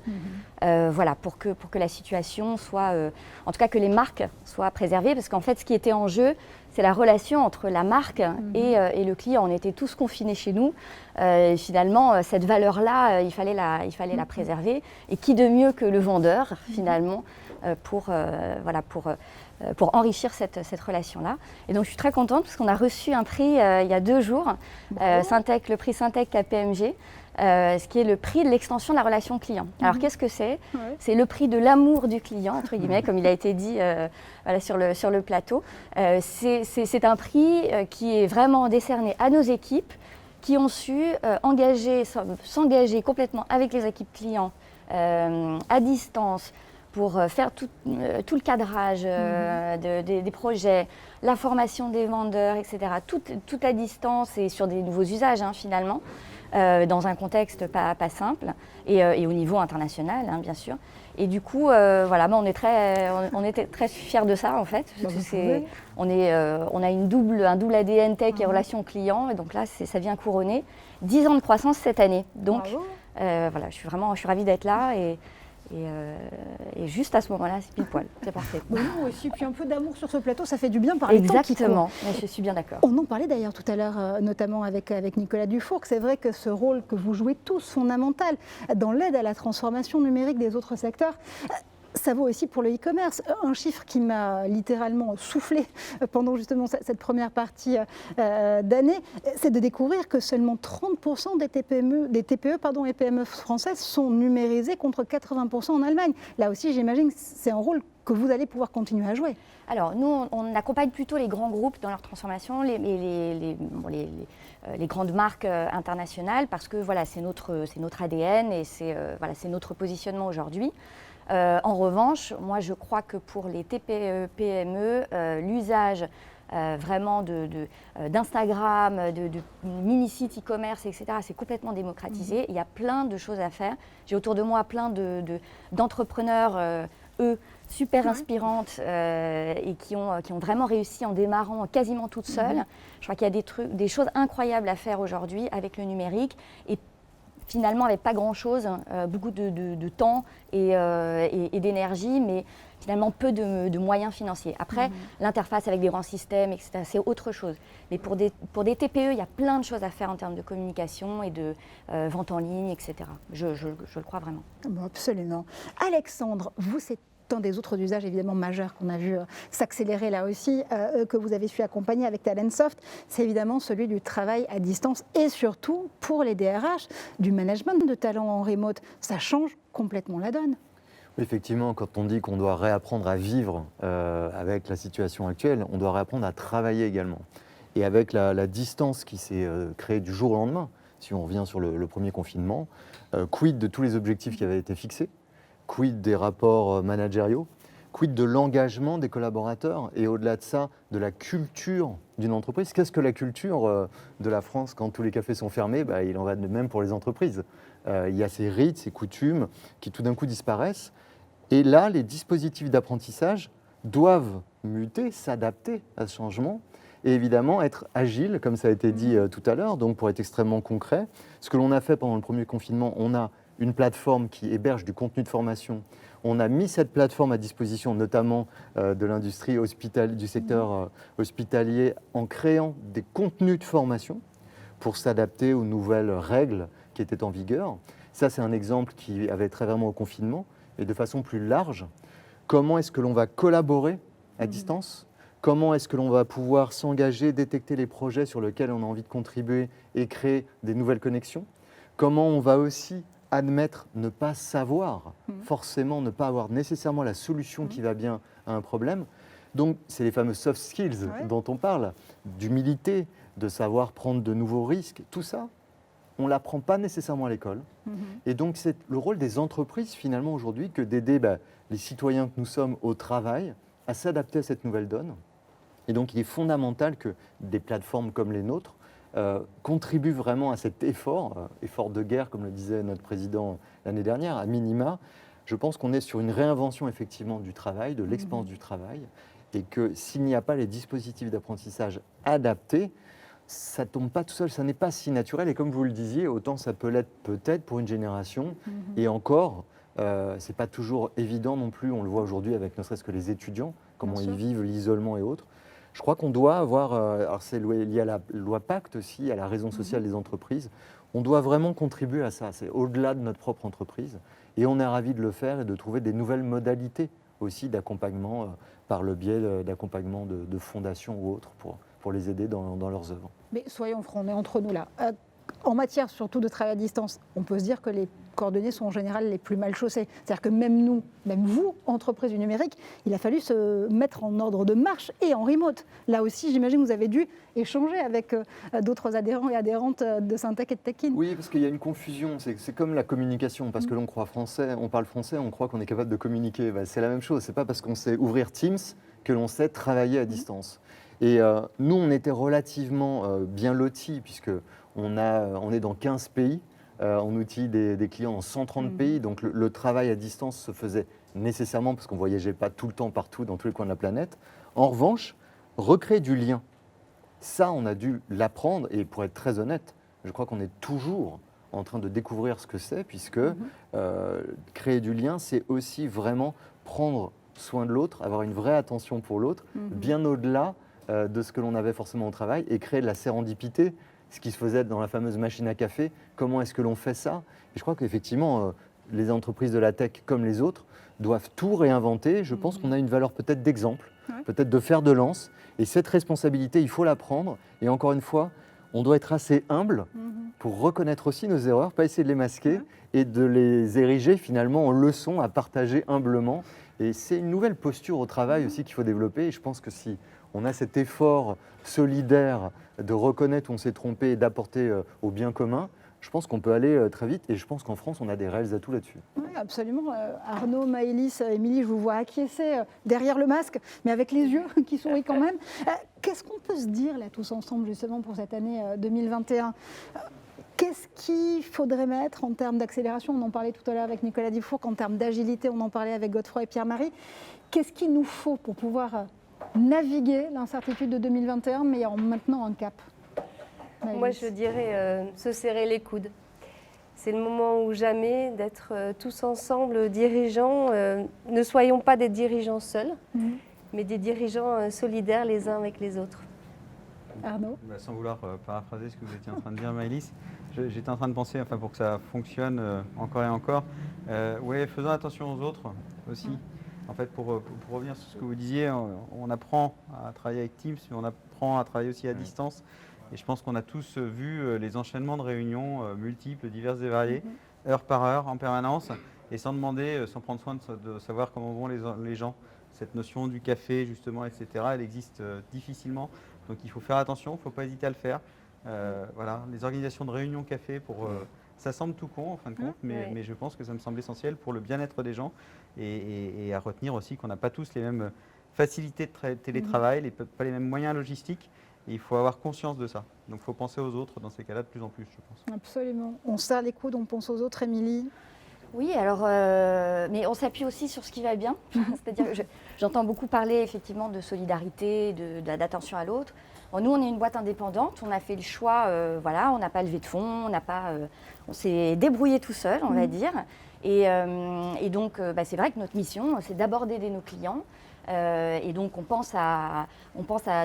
pour que la situation soit, en tout cas que les marques soient préservées, parce qu'en fait ce qui était en jeu, c'est la relation entre la marque et le client. On était tous confinés chez nous. Finalement, cette valeur-là, il fallait la préserver. Et qui de mieux que le vendeur, finalement, pour enrichir cette relation-là. Et donc, je suis très contente parce qu'on a reçu un prix il y a 2 jours, le prix Syntec KPMG, ce qui est le prix de l'extension de la relation client. Alors, qu'est-ce que c'est? C'est le prix de l'amour du client, entre guillemets, comme il a été dit sur le plateau. C'est un prix qui est vraiment décerné à nos équipes qui ont su s'engager complètement avec les équipes clients à distance, pour faire tout le cadrage des projets, la formation des vendeurs, etc. Toute à distance et sur des nouveaux usages finalement, dans un contexte pas simple et au niveau international bien sûr. Et du coup, on était très fiers de ça en fait. On a un double ADN tech et relations clients, et donc là ça vient couronner 10 ans de croissance cette année. Donc je suis ravie d'être là. Et juste à ce moment-là, c'est pile poil, c'est parfait. Bon, nous aussi, puis un peu d'amour sur ce plateau, ça fait du bien par les temps qui courent. Exactement, je suis bien d'accord. On en parlait d'ailleurs tout à l'heure, notamment avec Nicolas Dufourcq. C'est vrai que ce rôle que vous jouez tous, fondamental, dans l'aide à la transformation numérique des autres secteurs, ça vaut aussi pour le e-commerce. Un chiffre qui m'a littéralement soufflé pendant justement cette première partie d'année, c'est de découvrir que seulement 30% des TPE et PME françaises sont numérisées contre 80% en Allemagne. Là aussi, j'imagine que c'est un rôle que vous allez pouvoir continuer à jouer. Alors, nous, on accompagne plutôt les grands groupes dans leur transformation, les grandes marques internationales, parce que voilà, c'est notre ADN et c'est notre positionnement aujourd'hui. En revanche, moi je crois que pour les TPE, PME, l'usage vraiment d'Instagram, de mini-sites e-commerce, etc., c'est complètement démocratisé. Il y a plein de choses à faire. J'ai autour de moi plein d'entrepreneurs, super inspirantes et qui ont vraiment réussi en démarrant quasiment toutes seules. Je crois qu'il y a des choses incroyables à faire aujourd'hui avec le numérique. Et finalement, avec pas grand-chose, beaucoup de temps et d'énergie, mais finalement peu de moyens financiers. Après, l'interface avec des grands systèmes, etc., c'est autre chose. Mais pour des TPE, il y a plein de choses à faire en termes de communication et de vente en ligne, etc. Je le crois vraiment. Bon, absolument. Alexandre, vous, c'est un des autres usages évidemment majeurs qu'on a vu s'accélérer là aussi, que vous avez su accompagner avec Talentsoft, c'est évidemment celui du travail à distance et surtout pour les DRH, du management de talents en remote. Ça change complètement la donne. Effectivement, quand on dit qu'on doit réapprendre à vivre avec la situation actuelle, on doit réapprendre à travailler également. Et avec la distance qui s'est créée du jour au lendemain, si on revient sur le premier confinement, quid de tous les objectifs qui avaient été fixés ? Quid des rapports managériaux, quid de l'engagement des collaborateurs et au-delà de ça, de la culture d'une entreprise. Qu'est-ce que la culture de la France quand tous les cafés sont fermés ? Il en va de même pour les entreprises. Il y a ces rites, ces coutumes qui tout d'un coup disparaissent. Et là, les dispositifs d'apprentissage doivent muter, s'adapter à ce changement et évidemment être agiles, comme ça a été dit tout à l'heure. Donc pour être extrêmement concret, ce que l'on a fait pendant le premier confinement, on a une plateforme qui héberge du contenu de formation. On a mis cette plateforme à disposition, notamment de l'industrie du secteur hospitalier, en créant des contenus de formation pour s'adapter aux nouvelles règles qui étaient en vigueur. Ça, c'est un exemple qui avait trait vraiment au confinement. Et de façon plus large, comment est-ce que l'on va collaborer à distance ? Comment est-ce que l'on va pouvoir s'engager, détecter les projets sur lesquels on a envie de contribuer et créer des nouvelles connexions ? Comment on va aussi admettre ne pas savoir, forcément ne pas avoir nécessairement la solution qui va bien à un problème. Donc, c'est les fameux soft skills dont on parle, d'humilité, de savoir prendre de nouveaux risques. Tout ça, on ne l'apprend pas nécessairement à l'école. Et donc, c'est le rôle des entreprises, finalement, aujourd'hui, que d'aider les citoyens que nous sommes au travail à s'adapter à cette nouvelle donne. Et donc, il est fondamental que des plateformes comme les nôtres contribue vraiment à cet effort de guerre, comme le disait notre président l'année dernière, à minima. Je pense qu'on est sur une réinvention effectivement du travail, de l'expérience du travail, et que s'il n'y a pas les dispositifs d'apprentissage adaptés, ça ne tombe pas tout seul, ça n'est pas si naturel. Et comme vous le disiez, autant ça peut l'être peut-être pour une génération, et encore, ce n'est pas toujours évident non plus, on le voit aujourd'hui avec ne serait-ce que les étudiants, comment ils vivent l'isolement et autres. Je crois qu'on doit avoir, alors c'est lié à la loi Pacte aussi, à la raison sociale des entreprises, on doit vraiment contribuer à ça, c'est au-delà de notre propre entreprise, et on est ravis de le faire et de trouver des nouvelles modalités aussi d'accompagnement par le biais d'accompagnement de fondations ou autres pour les aider dans leurs œuvres. Mais soyons francs, on est entre nous là. En matière surtout de travail à distance, on peut se dire que les coordonnées sont en général les plus mal chaussées. C'est-à-dire que même nous, même vous, entreprise du numérique, il a fallu se mettre en ordre de marche et en remote. Là aussi, j'imagine que vous avez dû échanger avec d'autres adhérents et adhérentes de Syntec et de Techin. Oui, parce qu'il y a une confusion. C'est comme la communication, parce que l'on croit français, on parle français, on croit qu'on est capable de communiquer. C'est la même chose. C'est pas parce qu'on sait ouvrir Teams que l'on sait travailler à distance. Et nous, on était relativement bien lotis, puisque on est dans 15 pays. On outille des clients dans 130 pays, donc le travail à distance se faisait nécessairement parce qu'on ne voyageait pas tout le temps partout dans tous les coins de la planète. En revanche, recréer du lien, ça on a dû l'apprendre et pour être très honnête, je crois qu'on est toujours en train de découvrir ce que c'est, puisque créer du lien, c'est aussi vraiment prendre soin de l'autre, avoir une vraie attention pour l'autre, bien au-delà de ce que l'on avait forcément au travail, et créer de la sérendipité, ce qui se faisait dans la fameuse machine à café. Comment est-ce que l'on fait ça? Et je crois qu'effectivement, les entreprises de la tech, comme les autres, doivent tout réinventer. Je pense qu'on a une valeur peut-être d'exemple, peut-être de fer de lance, et cette responsabilité, il faut la prendre. Et encore une fois, on doit être assez humble pour reconnaître aussi nos erreurs, pas essayer de les masquer et de les ériger finalement en leçons à partager humblement. Et c'est une nouvelle posture au travail aussi qu'il faut développer. Et je pense que si on a cet effort solidaire de reconnaître où on s'est trompé et d'apporter au bien commun, je pense qu'on peut aller très vite. Et je pense qu'en France, on a des réels atouts là-dessus. Oui, absolument. Arnaud, Maëlys, Émilie, je vous vois acquiescer derrière le masque, mais avec les yeux qui sourient quand même. Qu'est-ce qu'on peut se dire là tous ensemble justement pour cette année 2021 ? Qu'est-ce qu'il faudrait mettre en termes d'accélération? On en parlait tout à l'heure avec Nicolas Dufourcq, en termes d'agilité, on en parlait avec Godefroy et Pierre-Marie. Qu'est-ce qu'il nous faut pour pouvoir naviguer l'incertitude de 2021, mais en maintenant un cap? Moi, je dirais se serrer les coudes. C'est le moment ou jamais d'être tous ensemble dirigeants. Ne soyons pas des dirigeants seuls, mais des dirigeants solidaires les uns avec les autres. Arnaud? Sans vouloir paraphraser ce que vous étiez en train de dire, Maëlys, j'étais en train de penser, pour que ça fonctionne encore et encore, faisons attention aux autres aussi. En fait, pour revenir sur ce que vous disiez, on apprend à travailler avec Teams, mais on apprend à travailler aussi à distance. Et je pense qu'on a tous vu les enchaînements de réunions multiples, diverses et variées, heure par heure, en permanence, et sans demander, sans prendre soin de savoir comment vont les gens. Cette notion du café, justement, etc., elle existe difficilement. Donc il faut faire attention, il ne faut pas hésiter à le faire. Les organisations de réunions café, ça semble tout con en fin de compte, mais je pense que ça me semble essentiel pour le bien-être des gens et à retenir aussi qu'on n'a pas tous les mêmes facilités de télétravail, pas les mêmes moyens logistiques. Et il faut avoir conscience de ça. Donc il faut penser aux autres dans ces cas-là de plus en plus, je pense. Absolument. On serre les coudes, on pense aux autres, Émilie. Oui, alors, mais on s'appuie aussi sur ce qui va bien. C'est-à-dire que j'entends beaucoup parler effectivement de solidarité, d'attention à l'autre. Bon, nous, on est une boîte indépendante. On a fait le choix, on n'a pas levé de fonds, on s'est débrouillé tout seul, on va dire. Et donc, c'est vrai que notre mission, c'est d'abord d'aider nos clients. Et donc on pense à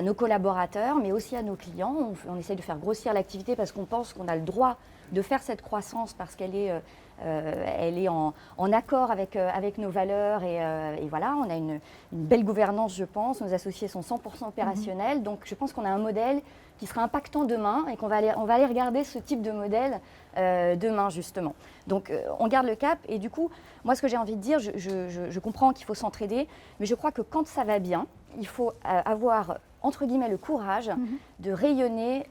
nos collaborateurs, mais aussi à nos clients. On essaye de faire grossir l'activité parce qu'on pense qu'on a le droit de faire cette croissance parce qu'elle est en accord avec nos valeurs. Et voilà, on a une belle gouvernance, je pense. Nos associés sont 100% opérationnels. Donc je pense qu'on a un modèle qui sera impactant demain et qu'on va aller regarder ce type de modèle demain, justement. Donc on garde le cap. Et du coup, moi, ce que j'ai envie de dire, je comprends qu'il faut s'entraider, mais je crois que quand ça va bien, il faut avoir, entre guillemets, le courage de rayonner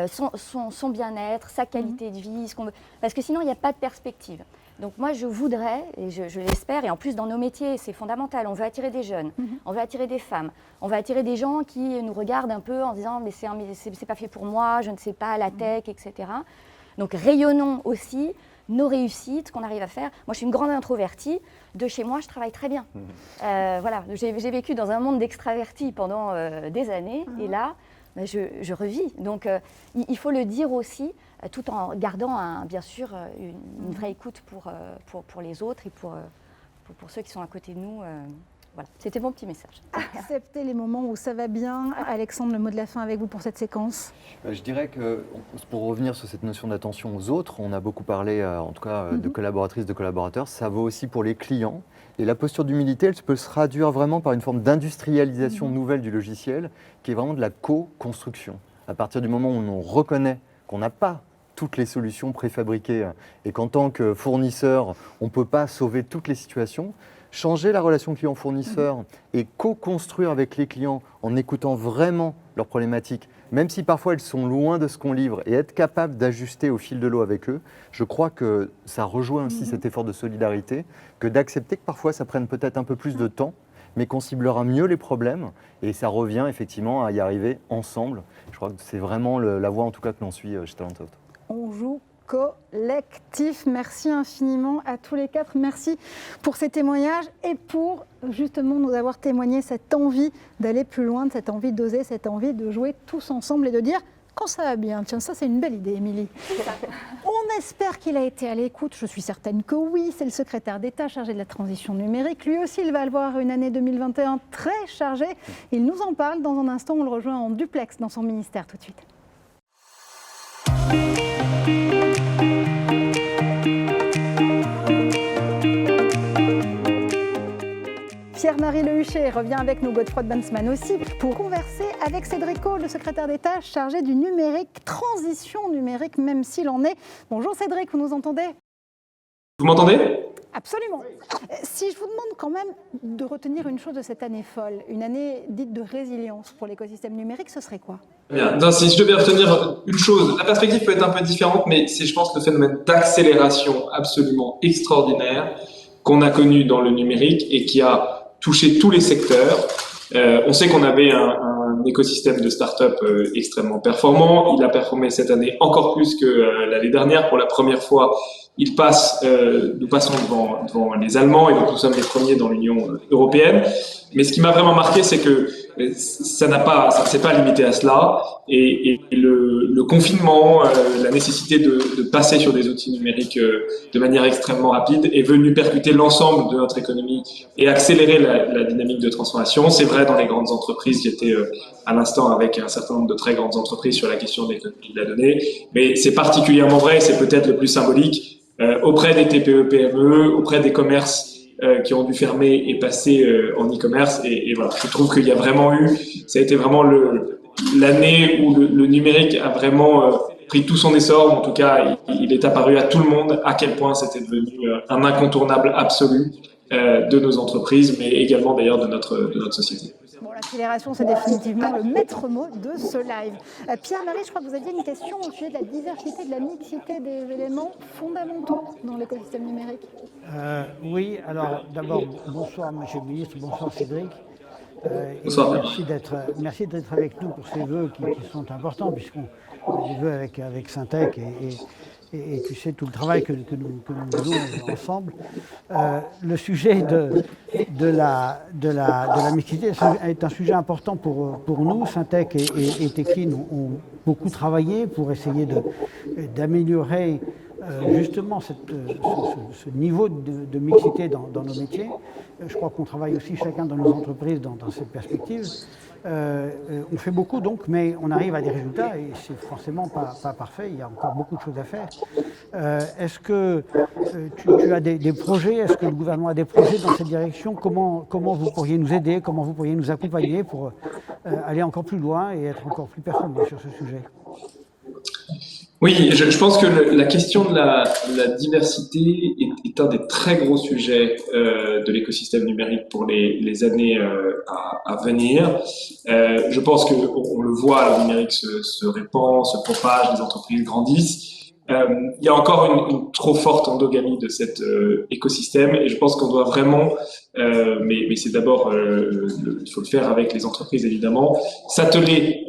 son bien-être, sa qualité de vie, ce qu'on veut. Parce que sinon, il n'y a pas de perspective. Donc moi, je voudrais, et je l'espère, et en plus dans nos métiers, c'est fondamental, on veut attirer des jeunes, on veut attirer des femmes, on veut attirer des gens qui nous regardent un peu en disant « mais c'est pas fait pour moi, je ne sais pas, la tech, etc. » Donc rayonnons aussi nos réussites qu'on arrive à faire. Moi, je suis une grande introvertie. De chez moi, je travaille très bien. J'ai vécu dans un monde d'extravertis pendant des années, et là, je revis. Donc, il faut le dire aussi, tout en gardant, bien sûr, une vraie écoute pour les autres et pour ceux qui sont à côté de nous. Voilà, c'était mon petit message. Accepter les moments où ça va bien. Alexandre, le mot de la fin avec vous pour cette séquence. Je dirais que, pour revenir sur cette notion d'attention aux autres, on a beaucoup parlé, en tout cas, de collaboratrices, de collaborateurs. Ça vaut aussi pour les clients. Et la posture d'humilité, elle peut se traduire vraiment par une forme d'industrialisation nouvelle du logiciel, qui est vraiment de la co-construction. À partir du moment où on reconnaît qu'on n'a pas toutes les solutions préfabriquées et qu'en tant que fournisseur, on ne peut pas sauver toutes les situations, changer la relation client-fournisseur et co-construire avec les clients en écoutant vraiment leurs problématiques, même si parfois elles sont loin de ce qu'on livre, et être capable d'ajuster au fil de l'eau avec eux, je crois que ça rejoint aussi cet effort de solidarité, que d'accepter que parfois ça prenne peut-être un peu plus de temps, mais qu'on ciblera mieux les problèmes, et ça revient effectivement à y arriver ensemble. Je crois que c'est vraiment la voie en tout cas que l'on suit chez Talentout. On joue collectif. Merci infiniment à tous les quatre. Merci pour ces témoignages et pour justement nous avoir témoigné cette envie d'aller plus loin, cette envie d'oser, cette envie de jouer tous ensemble et de dire quand ça va bien. Tiens, ça c'est une belle idée, Émilie. On espère qu'il a été à l'écoute, je suis certaine que oui. C'est le secrétaire d'État chargé de la transition numérique. Lui aussi, il va avoir une année 2021 très chargée. Il nous en parle dans un instant, on le rejoint en duplex dans son ministère tout de suite. Pierre-Marie Le Huchet revient avec nous, Godefroy Bansman aussi, pour converser avec Cédric O, le secrétaire d'État chargé du numérique, transition numérique, même s'il en est. Bonjour Cédric, vous nous entendez? Vous m'entendez? Absolument. Si je vous demande quand même de retenir une chose de cette année folle, une année dite de résilience pour l'écosystème numérique, ce serait quoi? Bien. Non, si je devais retenir une chose, la perspective peut être un peu différente, mais c'est, je pense, le phénomène d'accélération absolument extraordinaire qu'on a connu dans le numérique et qui a touché tous les secteurs. On sait qu'on avait un écosystème de start-up extrêmement performant. Il a performé cette année encore plus que l'année dernière. Pour la première fois, nous passons devant les Allemands et donc nous sommes les premiers dans l'Union européenne. Mais ce qui m'a vraiment marqué, c'est que ça s'est pas limité à cela. Et le confinement, la nécessité de passer sur des outils numériques de manière extrêmement rapide est venu percuter l'ensemble de notre économie et accélérer la dynamique de transformation. C'est vrai dans les grandes entreprises. J'étais à l'instant avec un certain nombre de très grandes entreprises sur la question de l'économie de la donnée. Mais c'est particulièrement vrai, c'est peut-être le plus symbolique, auprès des TPE-PME, auprès des commerces qui ont dû fermer et passer en e-commerce. Et voilà, je trouve qu'il y a vraiment ça a été vraiment l'année où le numérique a vraiment pris tout son essor. En tout cas, il est apparu à tout le monde à quel point c'était devenu un incontournable absolu de nos entreprises, mais également d'ailleurs de notre société. Bon, l'accélération, c'est définitivement le maître mot de ce live. Pierre-Marie, je crois que vous aviez une question au sujet de la diversité, de la mixité des éléments fondamentaux dans l'écosystème numérique. Oui, alors d'abord, bonsoir Monsieur le Ministre, bonsoir Cédric. Bonsoir. Merci d'être avec nous pour ces vœux qui sont importants, puisqu'on les veut avec Syntec et tu sais tout le travail que nous faisons ensemble. Le sujet de la mixité est un sujet important pour nous. Syntec et Techin ont beaucoup travaillé pour essayer d'améliorer justement ce niveau de mixité dans nos métiers. Je crois qu'on travaille aussi chacun dans nos entreprises dans cette perspective. On fait beaucoup donc, mais on arrive à des résultats et c'est forcément pas parfait, il y a encore beaucoup de choses à faire. Est-ce que tu as des projets, est-ce que le gouvernement a des projets dans cette direction? Comment vous pourriez nous aider, comment vous pourriez nous accompagner pour aller encore plus loin et être encore plus performants sur ce sujet? Oui, je pense que la question de la diversité est un des très gros sujets de l'écosystème numérique pour les années à venir. Je pense qu'on le voit, le numérique se répand, se propage, les entreprises grandissent. Il y a encore une trop forte endogamie de cet écosystème et je pense qu'on doit vraiment, mais c'est d'abord, il faut le faire avec les entreprises évidemment, s'atteler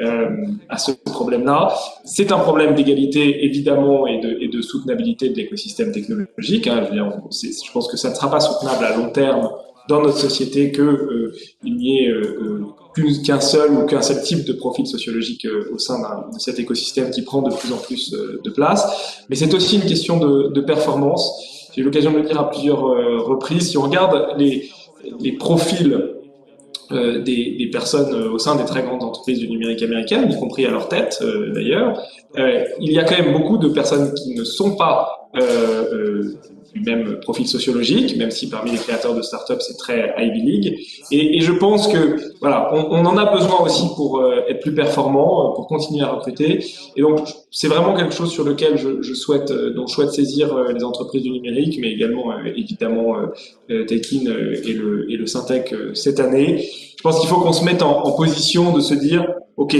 à ce problème-là. C'est un problème d'égalité évidemment et de soutenabilité de l'écosystème technologique. Hein. Je pense que ça ne sera pas soutenable à long terme dans notre société qu'il n'y ait qu'un seul type de profil sociologique au sein de cet écosystème qui prend de plus en plus de place. Mais c'est aussi une question de performance. J'ai eu l'occasion de le dire à plusieurs reprises. Si on regarde les profils des personnes au sein des très grandes entreprises du numérique américaines, y compris à leur tête d'ailleurs, il y a quand même beaucoup de personnes qui ne sont pas du même profil sociologique, même si parmi les créateurs de start-up c'est très Ivy League. Et je pense que voilà, on en a besoin aussi pour être plus performant, pour continuer à recruter. Et donc c'est vraiment quelque chose sur lequel je souhaite saisir les entreprises du numérique, mais également évidemment Techin et le Syntec cette année. Je pense qu'il faut qu'on se mette en position de se dire, ok,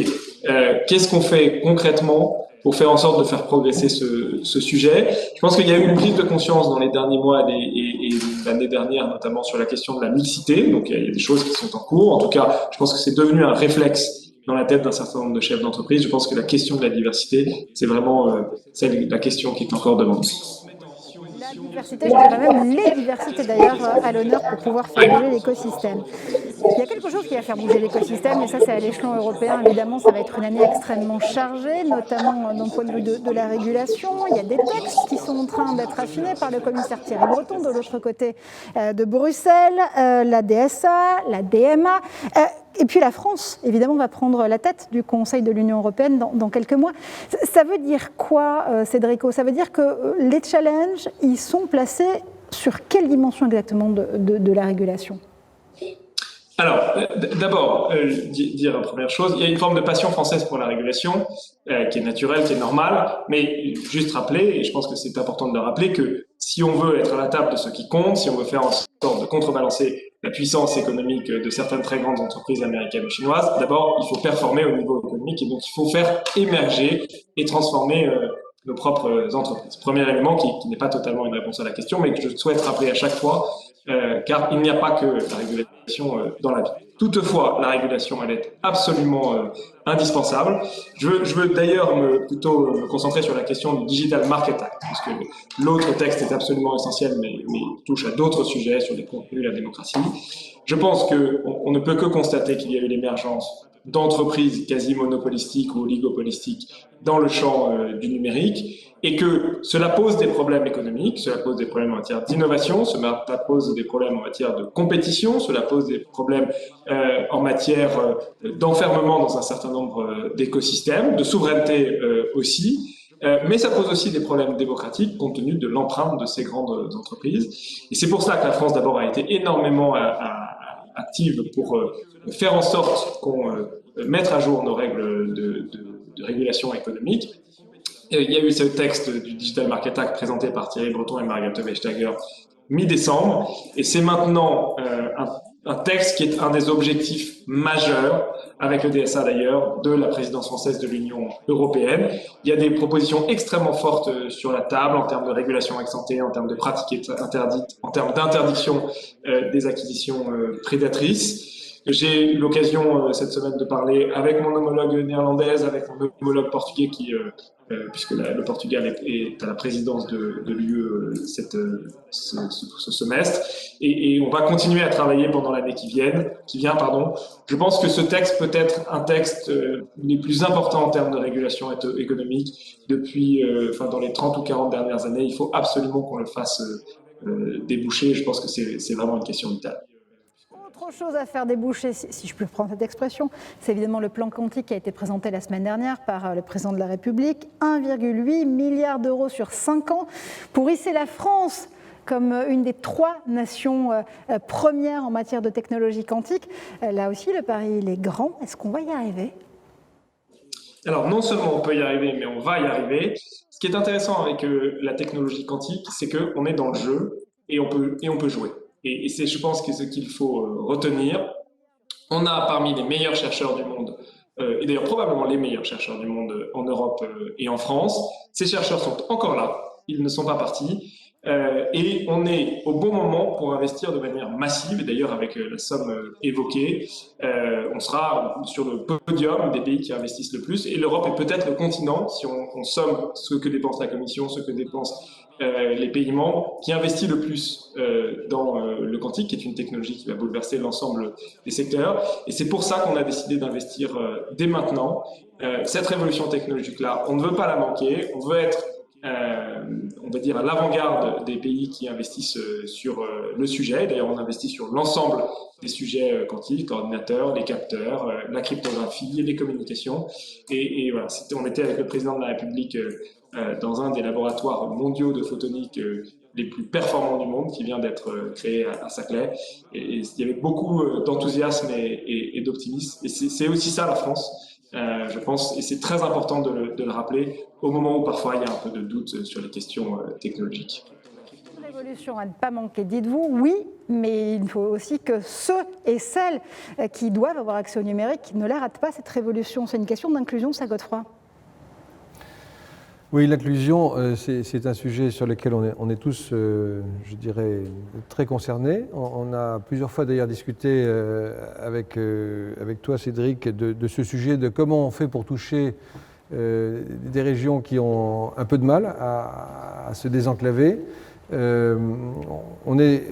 qu'est-ce qu'on fait concrètement pour faire en sorte de faire progresser ce sujet. Je pense qu'il y a eu une prise de conscience dans les derniers mois et l'année dernière, notamment sur la question de la mixité. Donc, il y a des choses qui sont en cours. En tout cas, je pense que c'est devenu un réflexe dans la tête d'un certain nombre de chefs d'entreprise. Je pense que la question de la diversité, c'est vraiment la question qui est encore devant nous. La diversité, je dirais même les diversités d'ailleurs à l'honneur pour pouvoir faire bouger l'écosystème. Il y a quelque chose qui va faire bouger l'écosystème, et ça c'est à l'échelon européen. Évidemment, ça va être une année extrêmement chargée, notamment d'un point de vue de la régulation. Il y a des textes qui sont en train d'être affinés par le commissaire Thierry Breton de l'autre côté de Bruxelles, la DSA, la DMA. Et puis la France, évidemment, va prendre la tête du Conseil de l'Union européenne dans quelques mois. Ça veut dire quoi, Cédrico? Ça veut dire que les challenges, ils sont placés sur quelle dimension exactement de la régulation? Alors, d'abord, dire la première chose, il y a une forme de passion française pour la régulation, qui est naturelle, qui est normale, mais juste rappeler, et je pense que c'est important de le rappeler, que si on veut être à la table de ce qui compte, si on veut faire en sorte de contrebalancer la puissance économique de certaines très grandes entreprises américaines ou chinoises, d'abord, il faut performer au niveau économique, et donc il faut faire émerger et transformer nos propres entreprises. Premier élément qui n'est pas totalement une réponse à la question, mais que je souhaite rappeler à chaque fois, car il n'y a pas que la régulation dans la vie. Toutefois, la régulation, elle est absolument indispensable. Je veux d'ailleurs plutôt me concentrer sur la question du Digital Market Act, parce que l'autre texte est absolument essentiel, mais touche à d'autres sujets sur les contenus, la démocratie. Je pense qu'on ne peut que constater qu'il y a eu l'émergence d'entreprises quasi monopolistiques ou oligopolistiques dans le champ du numérique, et que cela pose des problèmes économiques, cela pose des problèmes en matière d'innovation, cela pose des problèmes en matière de compétition, cela pose des problèmes en matière d'enfermement dans un certain nombre d'écosystèmes, de souveraineté aussi, mais ça pose aussi des problèmes démocratiques compte tenu de l'empreinte de ces grandes entreprises. Et c'est pour ça que la France d'abord a été énormément active pour faire en sorte qu'on mette à jour nos règles de régulation économique. Il y a eu ce texte du Digital Market Act présenté par Thierry Breton et Margrethe Vestager mi-décembre, et c'est maintenant un texte qui est un des objectifs majeurs, avec le DSA d'ailleurs, de la présidence française de l'Union européenne. Il y a des propositions extrêmement fortes sur la table en termes de régulation ex ante, en termes de pratiques interdites, en termes d'interdiction des acquisitions prédatrices. J'ai eu l'occasion cette semaine de parler avec mon homologue néerlandaise, avec mon homologue portugais puisque le Portugal est à la présidence de l'UE ce semestre, et on va continuer à travailler pendant l'année qui vient. Je pense que ce texte peut être un texte les plus importants en termes de régulation économique depuis, dans les 30 ou 40 dernières années. Il faut absolument qu'on le fasse déboucher. Je pense que c'est vraiment une question vitale. Autre chose à faire déboucher, si je peux prendre cette expression, c'est évidemment le plan quantique qui a été présenté la semaine dernière par le président de la République. 1,8 milliard d'euros sur 5 ans pour hisser la France comme une des 3 nations premières en matière de technologie quantique. Là aussi, le pari il est grand. Est-ce qu'on va y arriver ? Alors, non seulement on peut y arriver, mais on va y arriver. Ce qui est intéressant avec la technologie quantique, c'est qu'on est dans le jeu et on peut jouer. Et c'est, je pense, que ce qu'il faut retenir. On a parmi les meilleurs chercheurs du monde, et d'ailleurs probablement les meilleurs chercheurs du monde en Europe et en France. Ces chercheurs sont encore là, ils ne sont pas partis. Et on est au bon moment pour investir de manière massive, et d'ailleurs avec la somme évoquée, on sera sur le podium des pays qui investissent le plus, et l'Europe est peut-être le continent, si on somme ce que dépense la Commission, ce que dépensent les pays membres, qui investit le plus dans le quantique, qui est une technologie qui va bouleverser l'ensemble des secteurs. Et c'est pour ça qu'on a décidé d'investir dès maintenant. Cette révolution technologique-là, on ne veut pas la manquer, on veut être on va dire à l'avant-garde des pays qui investissent sur le sujet. D'ailleurs, on investit sur l'ensemble des sujets quantiques, ordinateurs, les capteurs, la cryptographie, les communications. Et voilà, on était avec le président de la République dans un des laboratoires mondiaux de photonique les plus performants du monde, qui vient d'être créé à Saclay. Et il y avait beaucoup d'enthousiasme et d'optimisme. Et c'est aussi ça la France. Je pense, et c'est très important de le rappeler, au moment où parfois il y a un peu de doute sur les questions technologiques. Une révolution à ne pas manquer, dites-vous, oui, mais il faut aussi que ceux et celles qui doivent avoir accès au numérique ne la ratent pas, cette révolution. C'est une question d'inclusion, ça, Godefroy ? Oui, l'inclusion, c'est un sujet sur lequel on est tous, je dirais, très concernés. On a plusieurs fois d'ailleurs discuté avec toi, Cédric, de ce sujet, de comment on fait pour toucher des régions qui ont un peu de mal à se désenclaver. On est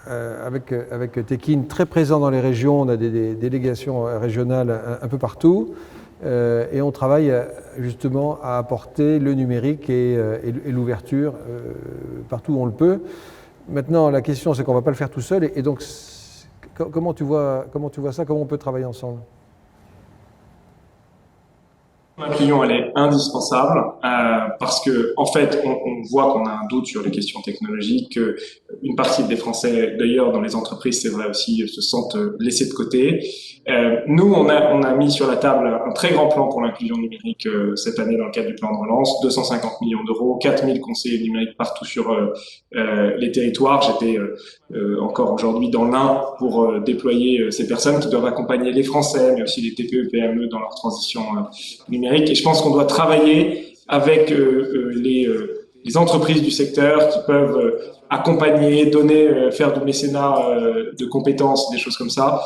avec Tekin très présent dans les régions, on a des délégations régionales un peu partout, et on travaille justement à apporter le numérique et l'ouverture partout où on le peut. Maintenant, la question, c'est qu'on ne va pas le faire tout seul, et donc comment tu vois ça, comment on peut travailler ensemble? L'inclusion, elle est indispensable parce que, en fait, on voit qu'on a un doute sur les questions technologiques. Une partie des Français, d'ailleurs, dans les entreprises, c'est vrai aussi, se sentent laissés de côté. Nous, on a mis sur la table un très grand plan pour l'inclusion numérique cette année dans le cadre du plan de relance, 250 millions d'euros, 4000 conseillers numériques partout sur les territoires. J'étais encore aujourd'hui dans l'Ain pour déployer ces personnes qui doivent accompagner les Français, mais aussi les TPE, PME dans leur transition numérique. Et je pense qu'on doit travailler avec les entreprises du secteur qui peuvent accompagner, donner, faire du mécénat de compétences, des choses comme ça.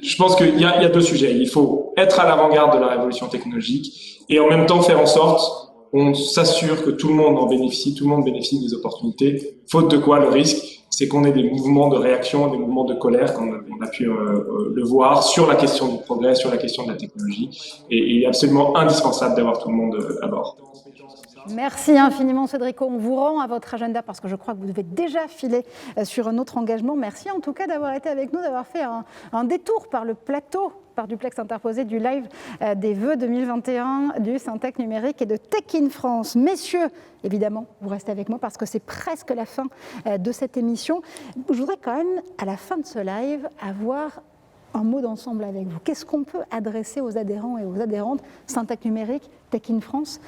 Je pense qu'il y a deux sujets. Il faut être à l'avant-garde de la révolution technologique et en même temps faire en sorte qu'on s'assure que tout le monde en bénéficie, tout le monde bénéficie des opportunités. Faute de quoi, le risque, c'est qu'on ait des mouvements de réaction, des mouvements de colère, comme on a pu le voir, sur la question du progrès, sur la question de la technologie. Et il est absolument indispensable d'avoir tout le monde à bord. Merci infiniment, Cédrico. On vous rend à votre agenda parce que je crois que vous devez déjà filer sur un autre engagement. Merci en tout cas d'avoir été avec nous, d'avoir fait un détour par le plateau, par duplex interposé du live des vœux 2021 du Syntec numérique et de Tekin France. Messieurs, évidemment, vous restez avec moi parce que c'est presque la fin de cette émission. Je voudrais quand même, à la fin de ce live, avoir un mot d'ensemble avec vous. Qu'est-ce qu'on peut adresser aux adhérents et aux adhérentes Syntec numérique, Tekin France?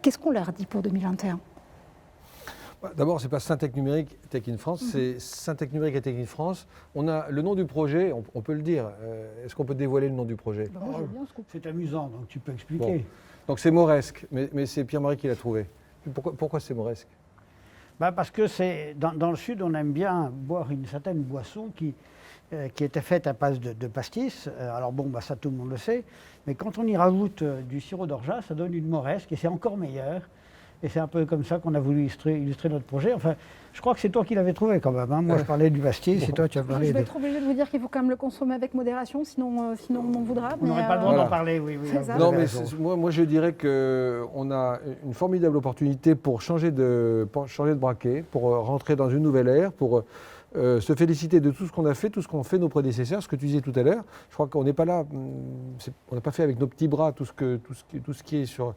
Qu'est-ce qu'on leur dit pour 2021? D'abord, ce n'est pas Syntec numérique, Tekin France, c'est Syntec numérique et Tekin France. On a le nom du projet, on peut le dire. Est-ce qu'on peut dévoiler le nom du projet? C'est amusant, donc tu peux expliquer. Bon. Donc c'est Mauresque, mais c'est Pierre-Marie qui l'a trouvé. Pourquoi c'est Mauresque? Parce que dans le Sud, on aime bien boire une certaine boisson qui était faite à base de pastis. Alors bon, ça tout le monde le sait, mais quand on y rajoute du sirop d'orgeat, ça donne une Mauresque et c'est encore meilleur. Et c'est un peu comme ça qu'on a voulu illustrer notre projet. Enfin, je crois que c'est toi qui l'avais trouvé quand même. Hein. Moi, je parlais du pastis, c'est toi qui as parlé. Je vais être obligée de vous dire qu'il faut quand même le consommer avec modération, sinon on m'en voudra. On n'aurait pas le droit d'en parler, oui. Non, mais moi, je dirais qu'on a une formidable opportunité pour changer de braquet, pour rentrer dans une nouvelle ère, pour se féliciter de tout ce qu'on a fait, tout ce qu'ont fait nos prédécesseurs, ce que tu disais tout à l'heure. Je crois qu'on n'est pas là, on n'a pas fait avec nos petits bras tout ce qui est sur...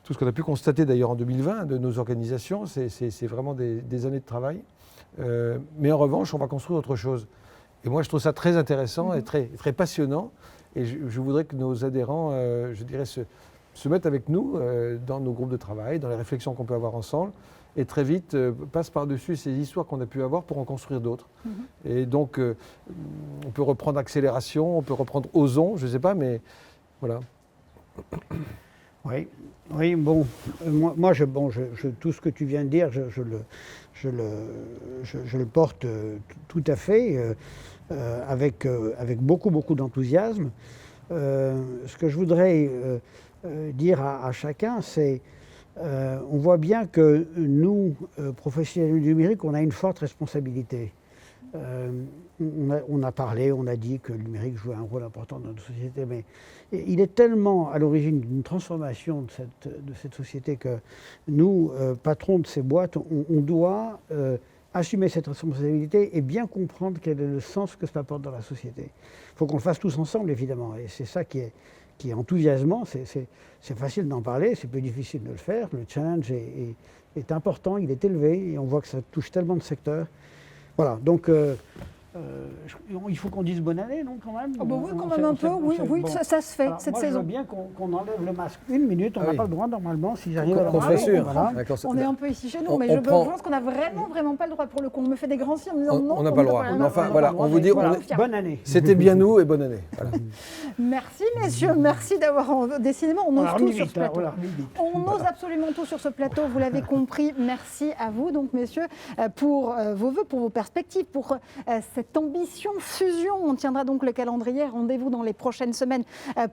Tout ce qu'on a pu constater d'ailleurs en 2020 de nos organisations, c'est vraiment des années de travail. Mais en revanche, on va construire autre chose. Et moi, je trouve ça très intéressant et très passionnant. Et je voudrais que nos adhérents, je dirais, se mettent avec nous dans nos groupes de travail, dans les réflexions qu'on peut avoir ensemble. Et très vite, passent par-dessus ces histoires qu'on a pu avoir pour en construire d'autres. Et donc, on peut reprendre Accélération, on peut reprendre Osons, je ne sais pas, mais voilà. Oui, bon, moi tout ce que tu viens de dire, je le porte tout à fait, avec beaucoup d'enthousiasme. Ce que je voudrais dire à chacun, c'est on voit bien que nous, professionnels du numérique, on a une forte responsabilité. On a parlé, on a dit que le numérique jouait un rôle important dans notre société, mais il est tellement à l'origine d'une transformation de cette société que nous, patrons de ces boîtes, on doit assumer cette responsabilité et bien comprendre quel est le sens que ça apporte dans la société. Il faut qu'on le fasse tous ensemble, évidemment, et c'est ça qui est enthousiasmant. C'est facile d'en parler, c'est plus difficile de le faire. Le challenge est important, il est élevé, et on voit que ça touche tellement de secteurs. Voilà, donc il faut qu'on dise bonne année, non, quand même? Oui, quand même un peu, oui, ça se fait, cette saison. Je veux bien qu'on enlève le masque une minute, on n'a pas le droit normalement, si j'arrive à On est un peu ici chez nous, mais je pense qu'on n'a vraiment pas le droit, pour le coup. On me fait des grands signes en me disant non. On n'a pas le droit. Enfin, voilà, on vous dit bonne année. C'était bien nous et bonne année. Merci, messieurs, merci d'avoir... Décidément, on ose tout sur ce plateau. On ose absolument tout sur ce plateau, vous l'avez compris. Merci à vous, donc, messieurs, pour vos vœux, pour vos perspectives, pour cette cette ambition fusion. On tiendra donc le calendrier. Rendez-vous dans les prochaines semaines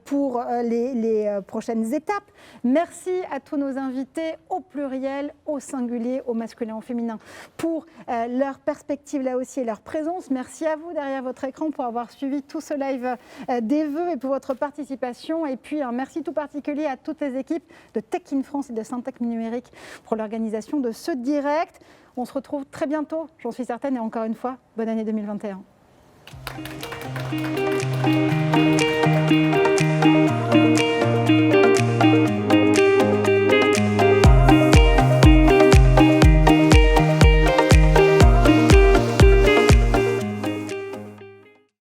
pour les prochaines étapes. Merci à tous nos invités au pluriel, au singulier, au masculin, au féminin pour leur perspective là aussi et leur présence. Merci à vous derrière votre écran pour avoir suivi tout ce live des vœux et pour votre participation. Et puis un merci tout particulier à toutes les équipes de Tech in France et de Syntec Numérique pour l'organisation de ce direct. On se retrouve très bientôt, j'en suis certaine, et encore une fois, bonne année 2021.